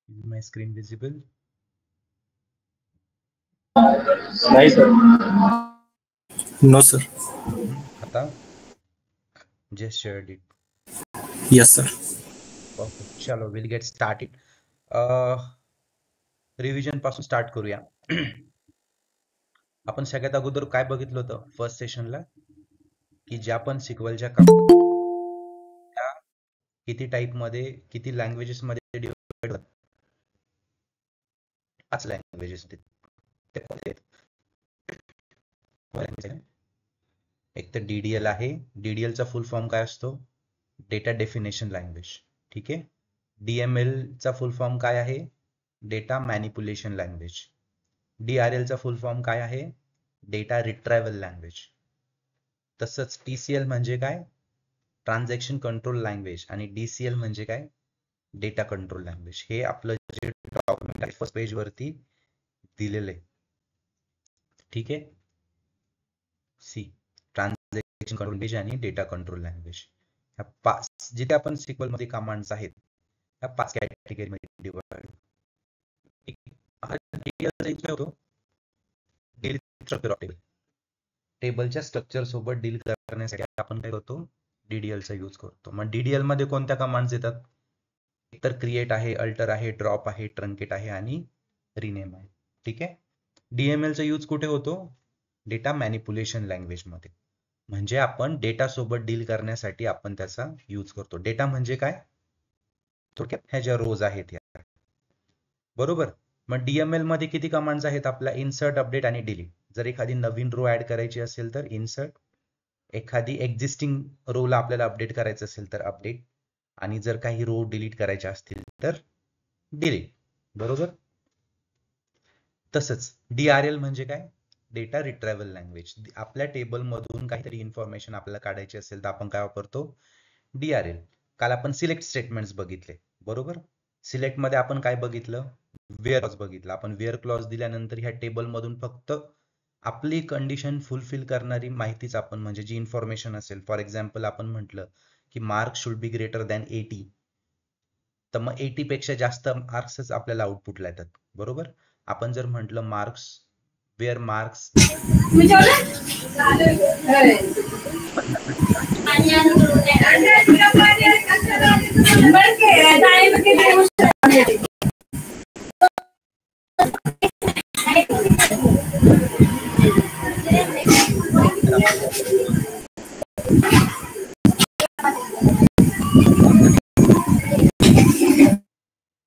Is my screen visible? नाही sir. No, sir. आता just shared it. Yes, sir. Perfect. चलो we'll get started. Revision पासून start करूया. आपण सगळ्यात अगोदर काय बघितलं होतं फर्स्ट सेशनला, की ज्या पण सिक्वलच्या किती टाइप मध्ये, किती लँग्वेजेस मध्ये डिवाइड होतात. 5 लँग्वेजेस ते कोणते आहेत? एक तर DDL आहे. DDL चा फुल फॉर्म काय असतो? Data definition language. ठीक आहे. DML चा फुल फॉर्म काय आहे? Data manipulation language. DRL चा फुल फॉर्म काय आहे? Data retrieval language. तसंच TCL म्हणजे काय? Transaction control language. आणि DCL म्हणजे काय? Data control language. हे आपलं जे डॉक्युमेंट आहे फर्स्ट पेज वरती दिलेलं आहे. ठीक आहे. सी ट्रान्झॅक्शन कंट्रोल लँग्वेज आणि डेटा कंट्रोल लँग्वेज. ह्या 5 जिथे आपण सिक्वल मध्ये कमांड्स आहेत ह्या 5 कॅटेगरी मध्ये डिवाइड होतो. टेबलच्या स्ट्रक्चर सोबत डील करण्यासाठी आपण काय करतो? DDL चा यूज करतो. मग DDL मध्ये कोणत्या कमांड्स येतात? एकतर क्रिएट आहे, अल्टर आहे, ड्रॉप आहे, ट्रंकेट आहे आणि रिनेम आहे. ठीक आहे. DML चा यूज कुठे होतो? डेटा मॅनिप्युलेशन लँग्वेज मध्ये. म्हणजे आपण डेटा सोबत डील करण्यासाठी आपण त्याचा यूज करतो. डेटा म्हणजे काय? थोडक्यात ह्या ज्या रोज आहेत या, बरोबर. मग DML मध्ये किती कमांड्स आहेत आपल्या? इन्सर्ट, अपडेट आणि डिलीट. जर एखादी नवीन रो ऍड करायची असेल तर इन्सर्ट, एखादी एक्झिस्टिंग रोला आपल्याला अपडेट करायचं असेल तर अपडेट, आणि जर काही रो डिलीट करायच्या असतील तर डिलीट. बरोबर. तसंच DRL म्हणजे काय? Data retrieval language. आपल्या टेबल मधून काहीतरी इन्फॉर्मेशन आपल्याला काढायची असेल तर आपण काय वापरतो? DRL. काल आपण सिलेक्ट स्टेटमेंट्स बघितले, बरोबर. सिलेक्ट मध्ये आपण काय बघितलं? वेअर क्लॉज बघितला. आपण वेअर क्लॉज दिल्यानंतर ह्या टेबल मधून फक्त आपली कंडिशन फुलफिल करणारी माहितीच आपण, म्हणजे जी इन्फॉर्मेशन असेल, फॉर एक्झाम्पल आपण म्हटलं की marks should be greater than 80, तर मग 80 पेक्षा जास्त मार्क्सच आपल्याला आउटपुटला येतात, बरोबर. आपण जर म्हटलं मार्क्स, वेअर मार्क्स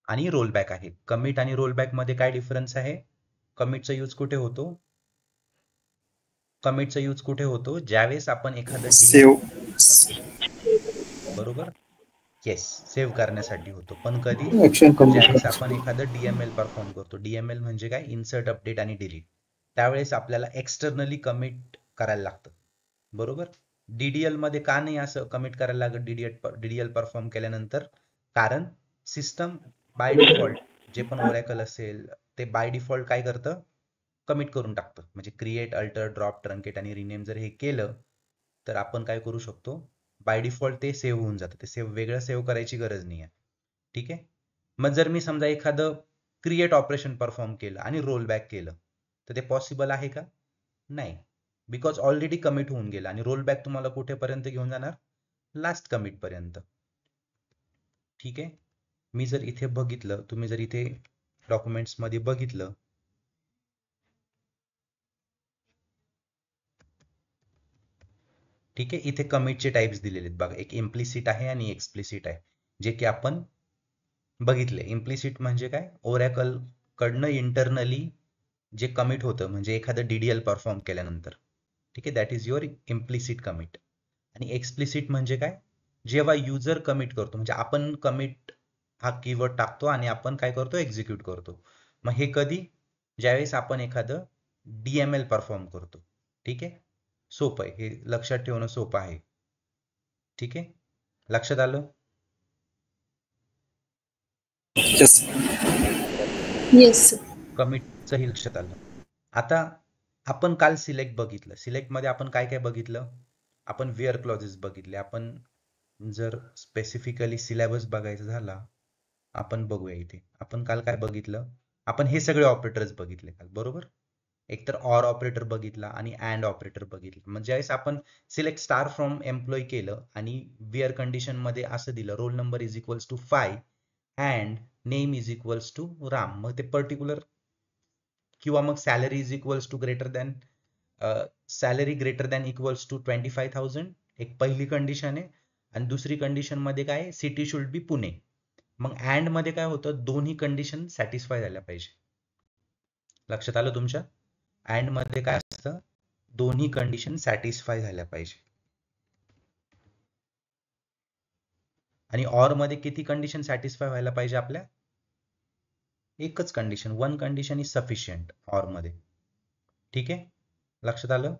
आणि रोलबॅक आहे. कमिट आणि रोलबॅक मध्ये काय डिफरन्स आहे? कमिटचा यूज कुठे होतो? कमिटचा यूज कुठे होतो? ज्यावेळेस आपण एखादं बरोबर, येस, सेव्ह करण्यासाठी होतो. पण कधी? ज्यावेळेस आपण एखादं DML परफॉर्म करतो. DML म्हणजे काय? इन्सर्ट, अपडेट आणि डिलीट. त्यावेळेस आपल्याला एक्सटर्नली कमिट करायला लागतं, बरोबर. DDL मध्ये का नाही असं कमिट करायला लागत DDL परफॉर्म केल्यानंतर? कारण सिस्टम बाय डिफॉल्ट जे पण ओरॅकल असेल ते बाय डिफॉल्ट काय करतं? कमिट करून टाकतं. म्हणजे क्रिएट, अल्टर, ड्रॉप, ट्रंकेट आणि रिनेम जर हे केलं तर आपण काय करू शकतो? बाय डिफॉल्ट ते सेव्ह होऊन जातं. ते वेगळं सेव्ह करायची गरज नाही आहे. ठीक आहे. मग जर मी समजा एखादं क्रिएट ऑपरेशन परफॉर्म केलं आणि रोल बॅक केलं तर ते पॉसिबल आहे का? नाही, बिकॉज ऑलरेडी कमिट होऊन गेलं. आणि रोल बॅक तुम्हाला कुठेपर्यंत घेऊन जाणार? लास्ट कमिट पर्यंत. ठीक आहे. मी जर इथे बघितलं, तुम्ही जर इथे डॉक्युमेंट्स मध्ये बघितलं, ठीक आहे, इथे कमिटचे टाइप्स दिलेले आहेत बघा. एक इम्प्लिसिट आहे आणि एक्सप्लिसिट आहे, जे की आपण बघितले. इम्प्लिसिट म्हणजे काय? ओरॅकल कडनं इंटरनली जे कमिट होतं, म्हणजे एखादं DDL परफॉर्म केल्यानंतर. ठीक आहे, that is your implicit commit. आणि एक्सप्लिसिट म्हणजे काय? जेव्हा युजर कमिट करतो, म्हणजे आपण कमिट हा कीवर्ड टाकतो आणि आपण काय करतो? एक्झिक्यूट करतो. मग हे कधी? ज्यावेळेस आपण एखादं DML परफॉर्म करतो. ठीक आहे. सोपं आहे, हे लक्षात ठेवणं सोपं आहे. ठीक आहे, लक्षात आलं? येस. कमिटचंही लक्षात आलं. आता आपण काल सिलेक्ट बघितलं. सिलेक्ट मध्ये आपण काय काय बघितलं? आपण वेअर क्लॉजेस बघितले. आपण जर स्पेसिफिकली सिलेबस बघायचा झाला आपण बघूया इथे. आपण काल काय बघितलं, आपण हे सगळे ऑपरेटर्स बघितले काल, बरोबर. एकतर ऑर ऑपरेटर बघितला आणि अँड ऑपरेटर बघितलं. म्हणजे ज्यावेळेस आपण सिलेक्ट स्टार फ्रॉम एम्प्लॉई केलं आणि वेअर कंडिशन मध्ये असं दिलं roll number is equals to 5 and name is equals to Ram, मग ते पर्टिक्युलर किंवा मग salary is equals to greater than salary greater than equals to 25,000 एक पहिली कंडिशन आहे. आणि दुसरी कंडिशन मध्ये काय, सिटी शुड बी पुणे. मग अँड मध्ये काय होतं, दोन्ही कंडिशन सॅटिस्फाय झाल्या पाहिजे. लक्षात आलं तुमच्या? अँड मध्ये काय असतं, दोन्ही कंडिशन सॅटिस्फाय झाल्या पाहिजे. आणि ऑर मध्ये किती कंडिशन सॅटिस्फाय व्हायला पाहिजे आपल्या, एकच condition, one condition is sufficient or मध्ये. ठीक आहे, लक्षात आलं?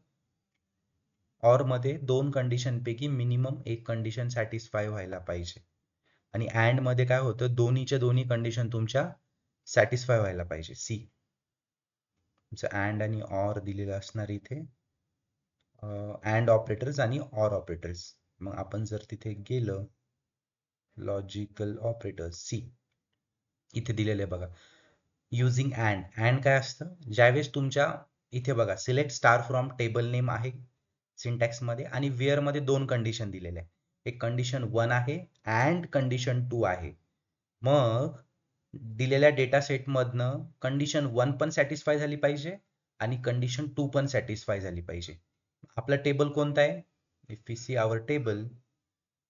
ऑर मध्ये दोन कंडिशन पैकी मिनिमम एक कंडिशन सॅटिस्फाय व्हायला पाहिजे. आणि अँड मध्ये काय होतं, दोन्हीच्या दोन्ही कंडिशन तुमच्या सॅटिस्फाय व्हायला पाहिजे. सी तुमचं अँड आणि ऑर दिलेलं असणार इथे, अँड ऑपरेटर्स आणि ऑर ऑपरेटर्स. मग आपण जर तिथे गेलं, लॉजिकल ऑपरेटर्स सी इथे दिलेलं आहे बघा. युझिंग अँड, अँड काय असतं, ज्यावेळेस तुमच्या इथे बघा select star from table name आहे सिंटॅक्स मध्ये आणि वेअर मध्ये दोन कंडिशन दिलेल्या आहे. एक कंडिशन 1 आहे अँड कंडिशन 2 आहे. मग दिलेल्या डेटा सेट मधनं कंडिशन 1 पण सॅटिस्फाय झाली पाहिजे आणि कंडिशन 2 पण सॅटिस्फाय झाली पाहिजे. आपला टेबल कोणता आहे, if we see our table,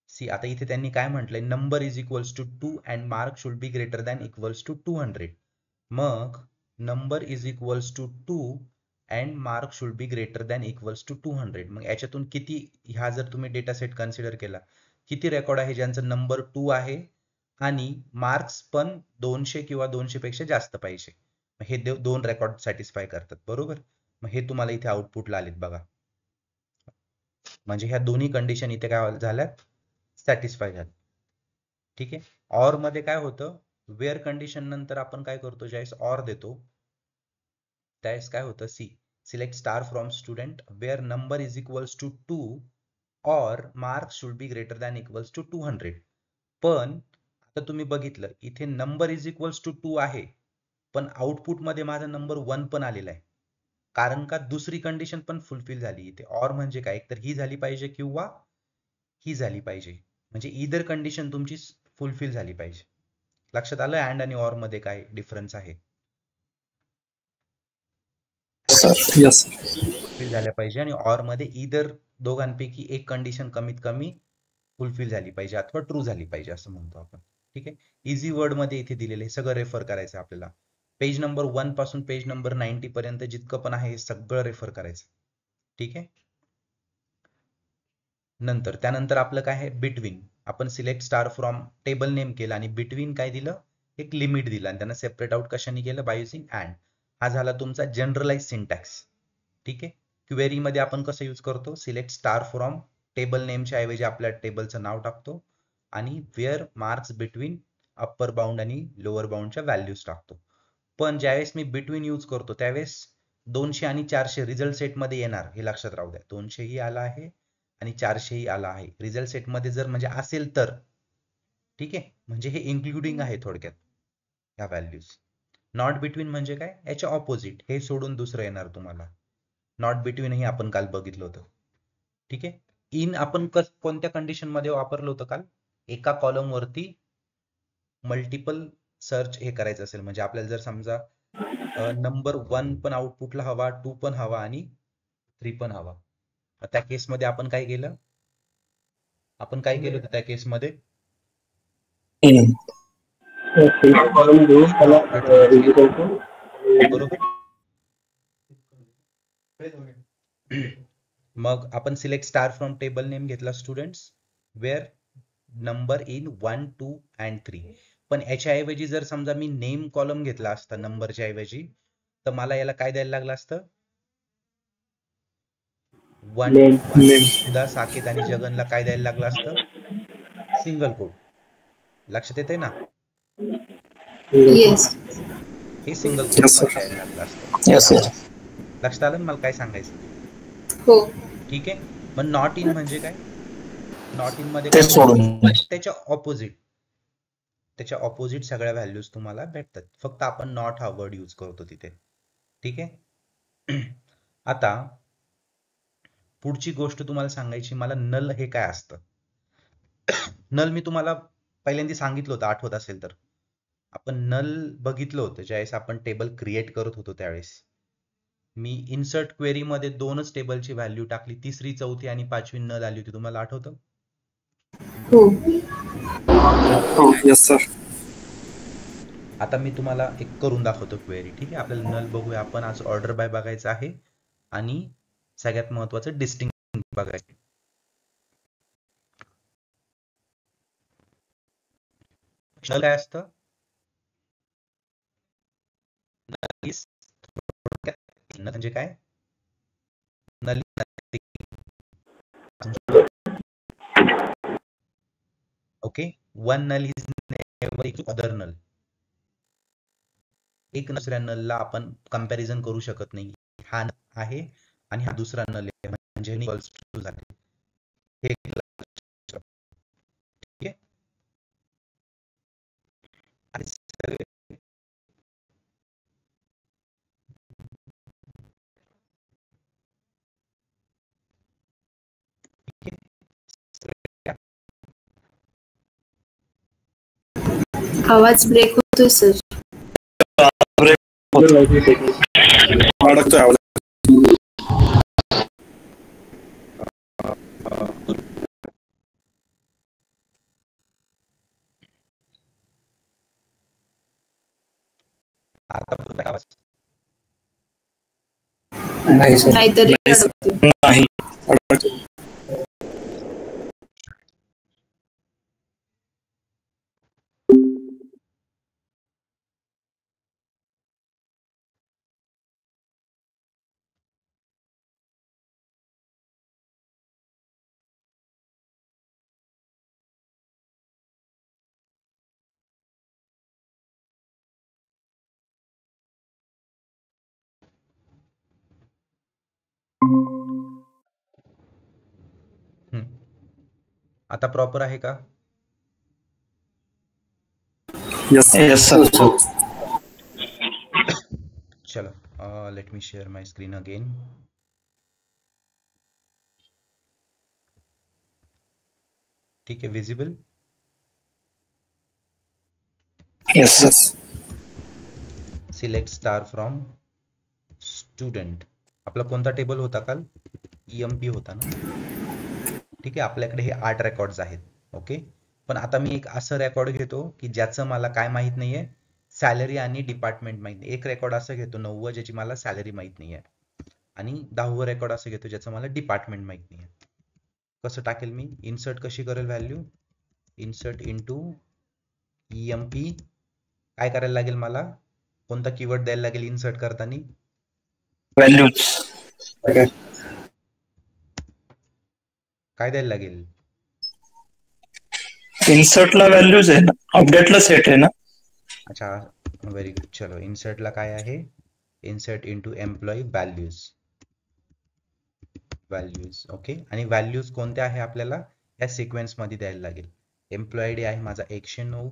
see आता इथे त्यांनी काय म्हटलंय, number is equals to 2 and mark should be greater than equals to 200. मग number is equals to 2 and mark should be greater than equals to 200. मग याच्यातून किती, ह्या जर तुम्ही डेटा सेट कन्सिडर केला, किती रेकॉर्ड आहे ज्यांचं नंबर 2 आहे आणि मार्क्स पण 200 किंवा 200 पेक्षा जास्त पाहिजे. हे दोन रेकॉर्ड सॅटिस्फाय करतात, बरोबर. मग हे तुम्हाला इथे आउटपुटला आलेत बघा. म्हणजे ह्या दोन्ही कंडिशन इथे काय झाल्यात, सॅटिस्फाय झाल्या. ठीक आहे. ऑर मध्ये काय होतं, वेअर कंडिशन नंतर आपण काय करतो, ज्यावेळेस ऑर देतो त्यावेळेस काय होतं, see select star from student where number is equals to 2 or marks should be greater than equals to 200. पण आता तुम्ही बघितलं इथे नंबर इज इक्वल्स टू 2 आहे, पण आउटपुट मध्ये माझा नंबर 1 पण आलेला आहे. कारण का, दुसरी कंडिशन पण फुलफिल झाली. इथे ऑर म्हणजे काय, एकतर ही झाली पाहिजे किंवा ही झाली पाहिजे. म्हणजे इधर कंडिशन तुमची फुलफिल झाली पाहिजे. लक्षात आलं अँड आणि ऑर मध्ये काय डिफरन्स आहे? फुलफिल झाल्या पाहिजे आणि ऑर मध्ये इधर दोघांपैकी एक कंडिशन कमीत कमी फुलफिल झाली पाहिजे अथवा ट्रू झाली पाहिजे असं म्हणतो आपण. ठीक आहे. इझी वर्ड मध्ये इथे दिलेले सगळं रेफर करायचं आपल्याला. पेज नंबर 1 पासून पेज नंबर 90 पर्यंत जितकं पण आहे हे सगळं रेफर करायचं. ठीक आहे. नंतर त्यानंतर आपलं काय आहे, बिटवीन. आपण select star from table name केलं आणि बिटवीन काय दिलं, एक लिमिट दिलं आणि त्यांना सेपरेट आउट कशाने केलं, बाय युजिंग अँड. हा झाला तुमचा जनरलाइज सिंटॅक्स. ठीक आहे. क्वेरी मध्ये आपण कसं यूज करतो, सिलेक्ट स्टार फ्रॉम टेबल नेमच्या ऐवजी आपल्या टेबलचं नाव टाकतो आणि where marks between upper bound आणि लोअर बाउंडच्या व्हॅल्यूज टाकतो. पण ज्यावेळेस मी बिटवीन यूज करतो त्यावेळेस 200 आणि 400 रिझल्ट सेट मध्ये येणार, हे लक्षात राहू द्या. 200 ही आला आहे आणि 400 ही आला आहे रिझल्ट सेट मध्ये जर म्हणजे असेल तर. ठीक आहे. म्हणजे हे इन्क्लुडिंग आहे थोडक्यात ह्या व्हॅल्यूज. नॉट बिटवीन म्हणजे काय, याच्या ऑपोजिट, हे सोडून दुसरं येणार तुम्हाला. नॉट बिटवीन ही आपण काल बघितलं होतं. ठीक आहे. इन आपण कोणत्या कंडिशन मध्ये वापरलं होतं काल, एका कॉलम वरती मल्टिपल सर्च हे करायचं असेल, म्हणजे आपल्याला जर समजा नंबर 1 पण आउटपुटला हवा, 2 पण हवा आणि 3 पण हवा. त्या केसमध्ये आपण काय केलं, होतं त्या केसमध्ये बरोबर. मग आपण select star from table name घेतला students where number in 1, 2 and 3. पण याच्या ऐवजी जर समजा मी नेम कॉलम घेतला असता नंबरच्या ऐवजी, तर मला याला काय द्यायला लागलं असतं, 1 सुद्धा साकेत आणि जगनला काय द्यायला लागलं असतं, सिंगल कोट. लक्षात येते ना? हे सिंगल कोट द्यायला लागलं असतं. लक्षात आलं मला काय सांगायचं? हो. ठीक आहे. मग नॉट इन म्हणजे काय, नॉट इन मध्ये काय, त्याच्या ऑपोजिट. त्याच्या ऑपोजिट सगळ्या व्हॅल्यूज तुम्हाला भेटतात. फक्त आपण नॉट हा वर्ड यूज करतो तिथे. ठीक आहे. आता पुढची गोष्ट तुम्हाला सांगायची, मला नल हे काय असतं. नल मी तुम्हाला पहिल्यांदा सांगितलं होतं, आठवत असेल तर. आपण नल बघितलं होतं ज्यावेळेस आपण टेबल क्रिएट करत होतो त्यावेळेस. मी इन्सर्ट क्वेरी मध्ये 2च टेबलची व्हॅल्यू टाकली, तिसरी, चौथी आणि 5वी नल आली होती. तुम्हाला आठवतं? हो. Yes sir. आता मी तुम्हाला एक करून दाखवतो क्वेरी. ठीक आहे, आपल्याला नल बघूया आपण. आज ऑर्डर बाय बघायचं आहे आणि सगळ्यात महत्वाचं डिस्टिंक्ट बघायचं. नल काय असतं? नल म्हणजे काय? Null okay. One null is never equal to other null. एक दुसऱ्या नलला आपण कंपॅरिझन करू शकत नाही. हा आहे आणि हा दुसरा नल आहे म्हणजे इक्वल्स टू झाले. हे ठीक आहे. आवाज ब्रेक होतोय सर. अडकतोय आवाज. आता बघा आवाज. नाही सर. नाहीतरी अडकतोय. नाही अडकतोय. आता प्रॉपर आहे का? Yes sir. चलो, लेट मी शेअर माय स्क्रीन अगेन. ठीक आहे, visible? Yes. Select star from student. आपला कोणता टेबल होता काल? EMP होता ना? ठीक आहे, आपल्याकडे हे 8 रेकॉर्ड्स आहेत. ओके. पण आता मी एक असं रेकॉर्ड घेतो की ज्याचं मला काय माहित नाहीये, सॅलरी आणि डिपार्टमेंट माहित नाही. एक रेकॉर्ड असं घेतो 9 ज्याची मला सॅलरी माहित नाहीये, आणि 10 रेकॉर्ड असं घेतो ज्याचं मला डिपार्टमेंट माहित नाहीये. कसं टाकेल मी? इन्सर्ट कशी करेल व्हॅल्यू? Insert into EMP. काय करायला लागेल मला? कोणता कीवर्ड द्यायला लागेल इन्सर्ट करताना? व्हॅल्यूज. काय द्यायला लागेल? इन्सर्टला व्हॅल्यूज आहे ना, अपडेटला सेट आहे ना. अच्छा, व्हेरी गुड. चलो, इन्सर्टला काय आहे? Insert into employee values. Okay. आणि व्हॅल्यूज कोणत्या आहे आपल्याला या सिक्वेन्स मध्ये द्यायला लागेल. एम्प्लॉई आयडी आहे माझा 109.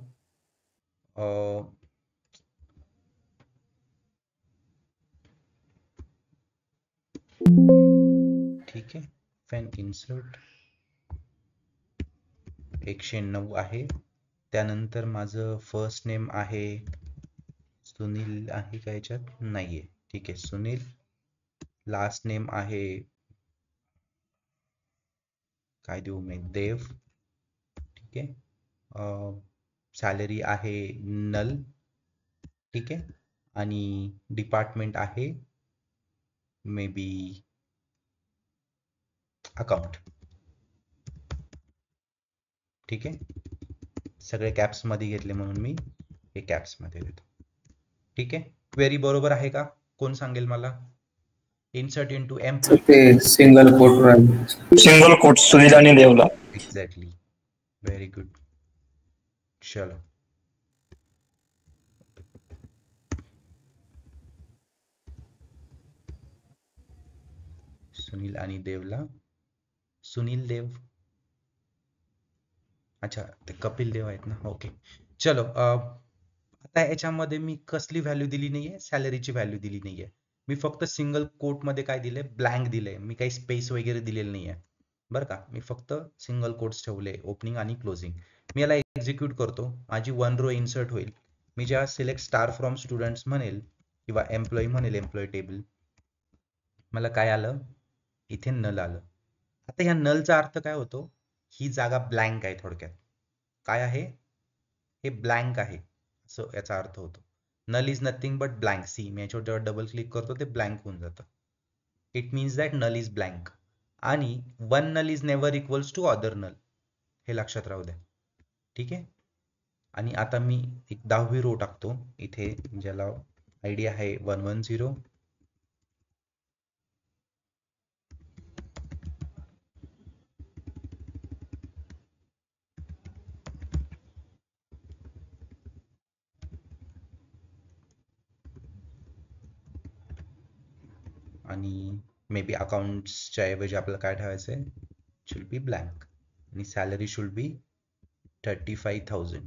ठीक आहे. फॅन इन्सर्ट 109 आहे. त्यानंतर माझं फर्स्ट नेम आहे सुनील. आहे का याच्यात? नाहीये. ठीक आहे, सुनील. लास्ट नेम आहे, काय देऊ मी? देव. ठीक आहे. सॅलरी आहे नल. ठीक आहे. आणि डिपार्टमेंट आहे मे बी अकाउंट. ठीक आहे. सगळे कॅप्स मध्ये घेतले म्हणून मी हे कॅप्स मध्ये देतो. ठीक आहे. क्वेरी बरोबर आहे का? कोण सांगेल मला? Insert into employee. ते सिंगल कोट सुनील आणि देवला. Exactly, very good. चलो, सुनील आणि देवला. सुनील देव. अच्छा, ते कपिल देव आहेत ना, ओके. चलो, आता याच्यामध्ये मी कसली व्हॅल्यू दिली नाहीये, सॅलरीची व्हॅल्यू दिली नाहीये. मी फक्त सिंगल कोट मध्ये काय दिलंय, ब्लँक दिलंय. मी काही स्पेस वगैरे दिलेलं नाहीये बरं का. मी फक्त सिंगल कोट्स ठेवले, ओपनिंग आणि क्लोजिंग. मी याला एक्झिक्यूट करतो, माझी 1 रो इन्सर्ट होईल. मी जेव्हा सिलेक्ट स्टार फ्रॉम स्टुडंट्स म्हणेल किंवा एम्प्लॉई म्हणेल, एम्प्लॉई टेबल, मला काय आलं, इथे नल आलं. आता ह्या नलचा अर्थ काय होतो, ही जागा ब्लँक आहे थोडक्यात. काय आहे, हे ब्लँक आहे असं याचा अर्थ होतो. Null is nothing but blank. See, मी याच्यावर जेव्हा डबल क्लिक करतो ते ब्लँक होऊन जातं. It means that null is blank. आणि one null is never equals to other null, हे लक्षात राहू द्या. ठीक आहे. आणि आता मी एक 10वी रो टाकतो इथे, ज्याला आयडी आहे 110. आणि मे बी अकाउंट्सच्या ऐवजी आपल्याला काय ठेवायचं आहे, शुड बी ब्लँक. आणि salary should be 35,000.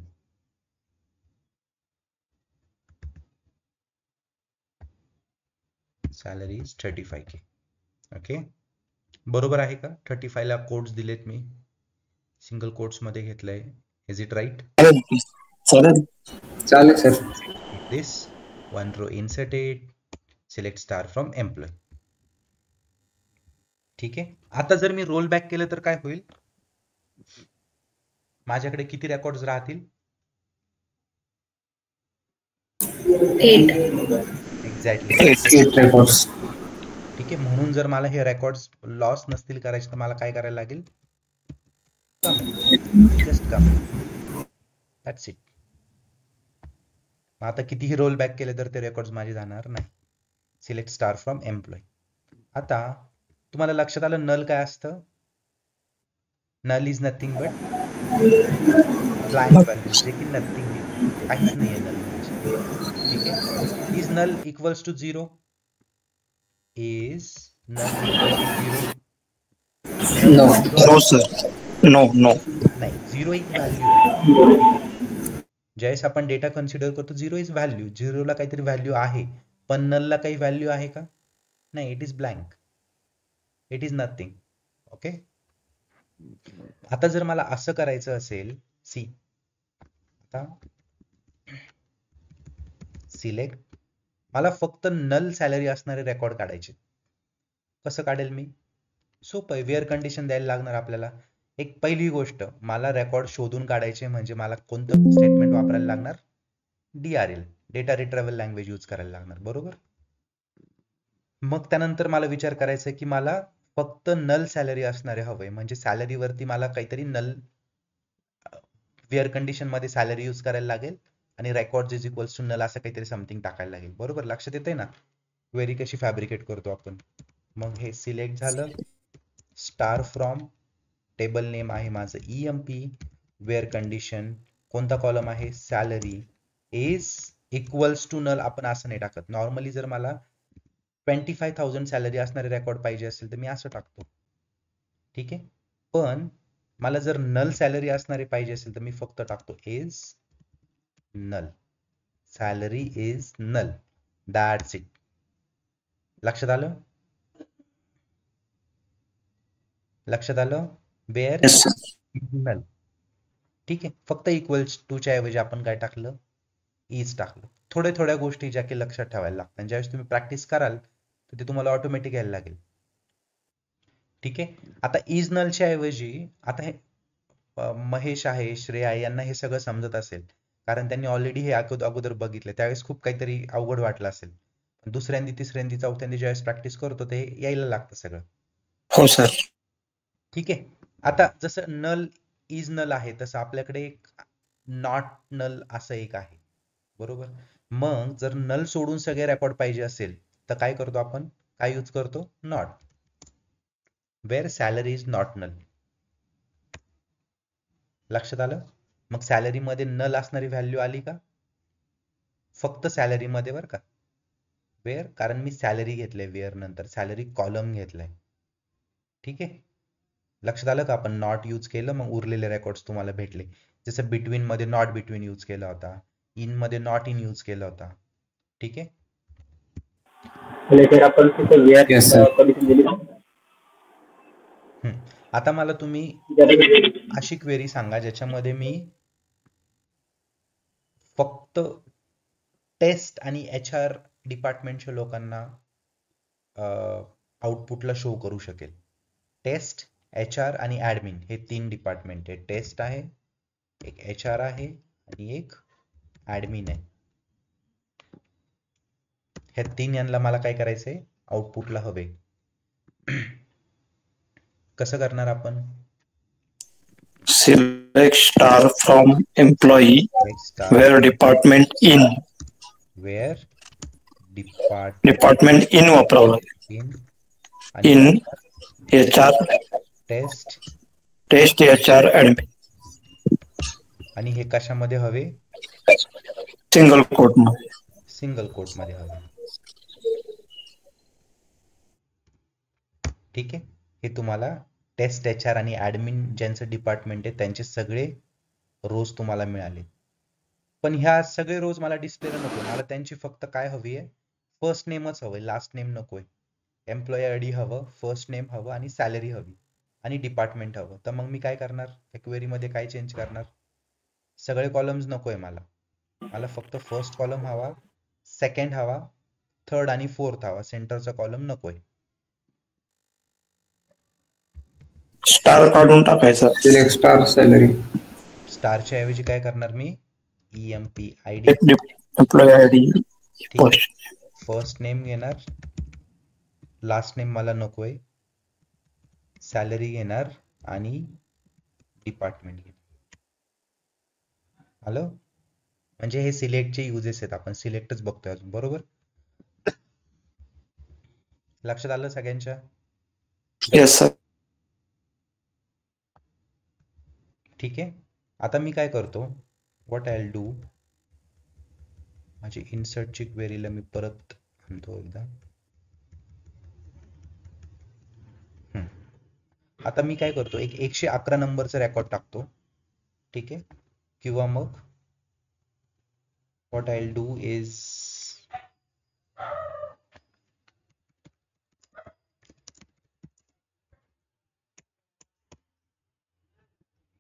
Salary is 35K. Okay, बरोबर आहे का? 35 ला कोट्स दिलेत मी, सिंगल कोट्स मध्ये घेतलंय. Is it right? चालेल sir. This 1 row inserted, select star from employee. ठीक आहे. आता जर मी रोल बॅक केलं तर काय होईल, माझ्याकडे किती रेकॉर्ड्स राहतील? 8. एक्झॅक्टली. 8 रेकॉर्ड्स. ठीक आहे. म्हणून जर मला हे रेकॉर्ड्स लॉस नसतील करायचे तर मला काय करायला लागेल, जस्ट कमेंट, दॅट्स इट. आता कितीही रोल बॅक केले तर ते रेकॉर्ड्स माझे जाणार नाही. Select star from employee. आता तुम्हाला लक्षात आलं नल काय असतं? Null is nothing but blank value, जे की नथिंग आहे, काहीच नाही आहे नल म्हणजे. ठीक आहे. Is null equals to 0? Is null equal to 0? No sir, no. नाही, 0 एक व्हॅल्यू आहे. ठीक आहे. ज्यावेळेस आपण डेटा कन्सिडर करतो 0 इज व्हॅल्यू, 0 ला काहीतरी व्हॅल्यू आहे, पण नल ला काही व्हॅल्यू आहे का? नाही, it is blank, it is nothing. Okay. आता जर मला असं करायचं असेल, सी, आता सिलेक्ट, मला फक्त नल सॅलरी असणारे रेकॉर्ड काढायचे. कसं काढेल मी? सोपं आहे, वेअर कंडिशन द्यायला लागणार आपल्याला. एक पहिली गोष्ट, मला रेकॉर्ड शोधून काढायचे म्हणजे मला कोणतं स्टेटमेंट वापरायला लागणार? DRL, डेटा रिट्रॅव्हल लँग्वेज यूज करायला लागणार, बरोबर. मग त्यानंतर मला विचार करायचा आहे की मला फक्त नल सॅलरी असणारे हवंय, म्हणजे सॅलरीवरती मला काहीतरी नल वेअर कंडिशन मध्ये सॅलरी यूज करायला लागेल आणि record is equals to null असं काहीतरी समथिंग टाकायला लागेल, बरोबर. लक्षात येतंय ना क्वेरी कशी फॅब्रिकेट करतो आपण. मग हे सिलेक्ट झालं. स्टार फ्रॉम टेबल नेम आहे माझं EMP, वेअर कंडिशन कोणता कॉलम आहे, salary, is equals to null. आपण असं नाही टाकत, नॉर्मली जर मला 25,000 सॅलरी असणारे रेकॉर्ड पाहिजे असेल तर मी असं टाकतो. ठीक आहे. पण मला जर नल सॅलरी असणारे पाहिजे असेल तर मी फक्त टाकतो is null, salary is null, that's it. लक्षात आलं? लक्षात आलं? Where null. ठीक आहे. फक्त इक्वल्स टूच्या ऐवजी आपण काय टाकलं, इज टाकलं. थोड्या गोष्टी ज्या की लक्षात ठेवायला लागतात, ज्यावेळेस तुम्ही प्रॅक्टिस कराल तर ते तुम्हाला ऑटोमॅटिक यायला लागेल. ठीक आहे. आता इज नलच्या ऐवजी आता हे महेश आहे, श्रेया आहे, यांना हे सगळं समजत असेल कारण त्यांनी ऑलरेडी हे अगोदर बघितले, त्यावेळेस खूप काहीतरी अवघड वाटलं असेल. दुसऱ्यांदी, तिसऱ्यांदी, चौथ्यांदी ज्यावेळेस प्रॅक्टिस करतो ते यायला लागतं सगळं. हो सर. ठीक आहे. आता जसं नल इज नल आहे तसं आपल्याकडे एक नॉट नल असं एक आहे, बरोबर. मग जर नल सोडून सगळे रेकॉर्ड पाहिजे असेल तर काय करतो आपण, काय यूज करतो, not, where salary is not null. लक्षात आलं? मग सॅलरी मध्ये नल असणारी व्हॅल्यू आली का? फक्त सॅलरी मध्ये बरं का. वेअर, कारण मी सॅलरी घेतलंय, वेअर नंतर सॅलरी कॉलम घेतलाय. ठीक आहे. लक्षात आलं का? आपण नॉट यूज केलं, मग उरलेले रेकॉर्ड्स तुम्हाला भेटले. जसं बिटवीन मध्ये नॉट बिटवीन यूज केला होता, इन मध्ये नॉट इन यूज केला होता. ठीक आहे. आपण तिथं Yes, sir. कंडिशन दिली ना. आता मला तुम्ही अशी क्वेरी सांगा ज्याच्यामध्ये मी फक्त टेस्ट आणि HR डिपार्टमेंटच्या लोकांना आउटपुटला शो करू शकेल. टेस्ट, HR आणि ऍडमिन हे 3 डिपार्टमेंट आहे. टेस्ट आहे, एक HR आहे आणि एक ऍडमिन आहे. ह्या 3 यांना मला काय करायचंय? आउटपुटला हवे. कसं करणार आपण? Select star from employee Star where department in where department in वापरावं लागेल. in In HR test test HR admin आणि हे कशामध्ये हवे? सिंगल कोट मध्ये. सिंगल कोट मध्ये हवे. ठीक आहे. हे तुम्हाला टेस्ट, HR आणि ऍडमिन ज्यांचं डिपार्टमेंट आहे त्यांचे सगळे रोज तुम्हाला मिळाले. पण ह्या सगळे रोज मला डिस्प्लेला नको. मला त्यांची फक्त काय हवी आहे? फर्स्ट नेमच हवंय, लास्ट नेम नकोय. एम्प्लॉई आयडी हवं, फर्स्ट नेम हवं आणि सॅलरी हवी आणि डिपार्टमेंट हवं. तर मग मी काय करणार? त्या क्वेरी मध्ये काय चेंज करणार? सगळे कॉलम्स नकोय मला. मला फक्त फर्स्ट कॉलम हवा, सेकंड हवा, थर्ड आणि फोर्थ हवा. सेंटरचा कॉलम नकोय. स्टार काढून टाकायचा. Select star salary. स्टारच्या ऐवजी काय करणार मी? EMPID. एम्प्लॉई आयडी ठीक आहे. फर्स्ट नेम घेणार, लास्ट नेम मला नकोय, सॅलरी घेणार आणि डिपार्टमेंट घेणार. आलं? म्हणजे हे सिलेक्टचे युजेस आहेत. आपण सिलेक्टच बघतोय अजून. बरोबर? लक्षात आलं सगळ्यांच्या? Yes sir. ठीक आहे. आता मी काय करतो? व्हॉट आय विल डू, माझी इन्सर्टची क्वेरीला मी परत आणतो एकदा. आता मी काय करतो? एक 111 नंबरचा रेकॉर्ड टाकतो. ठीक आहे. किंवा मग what I will do is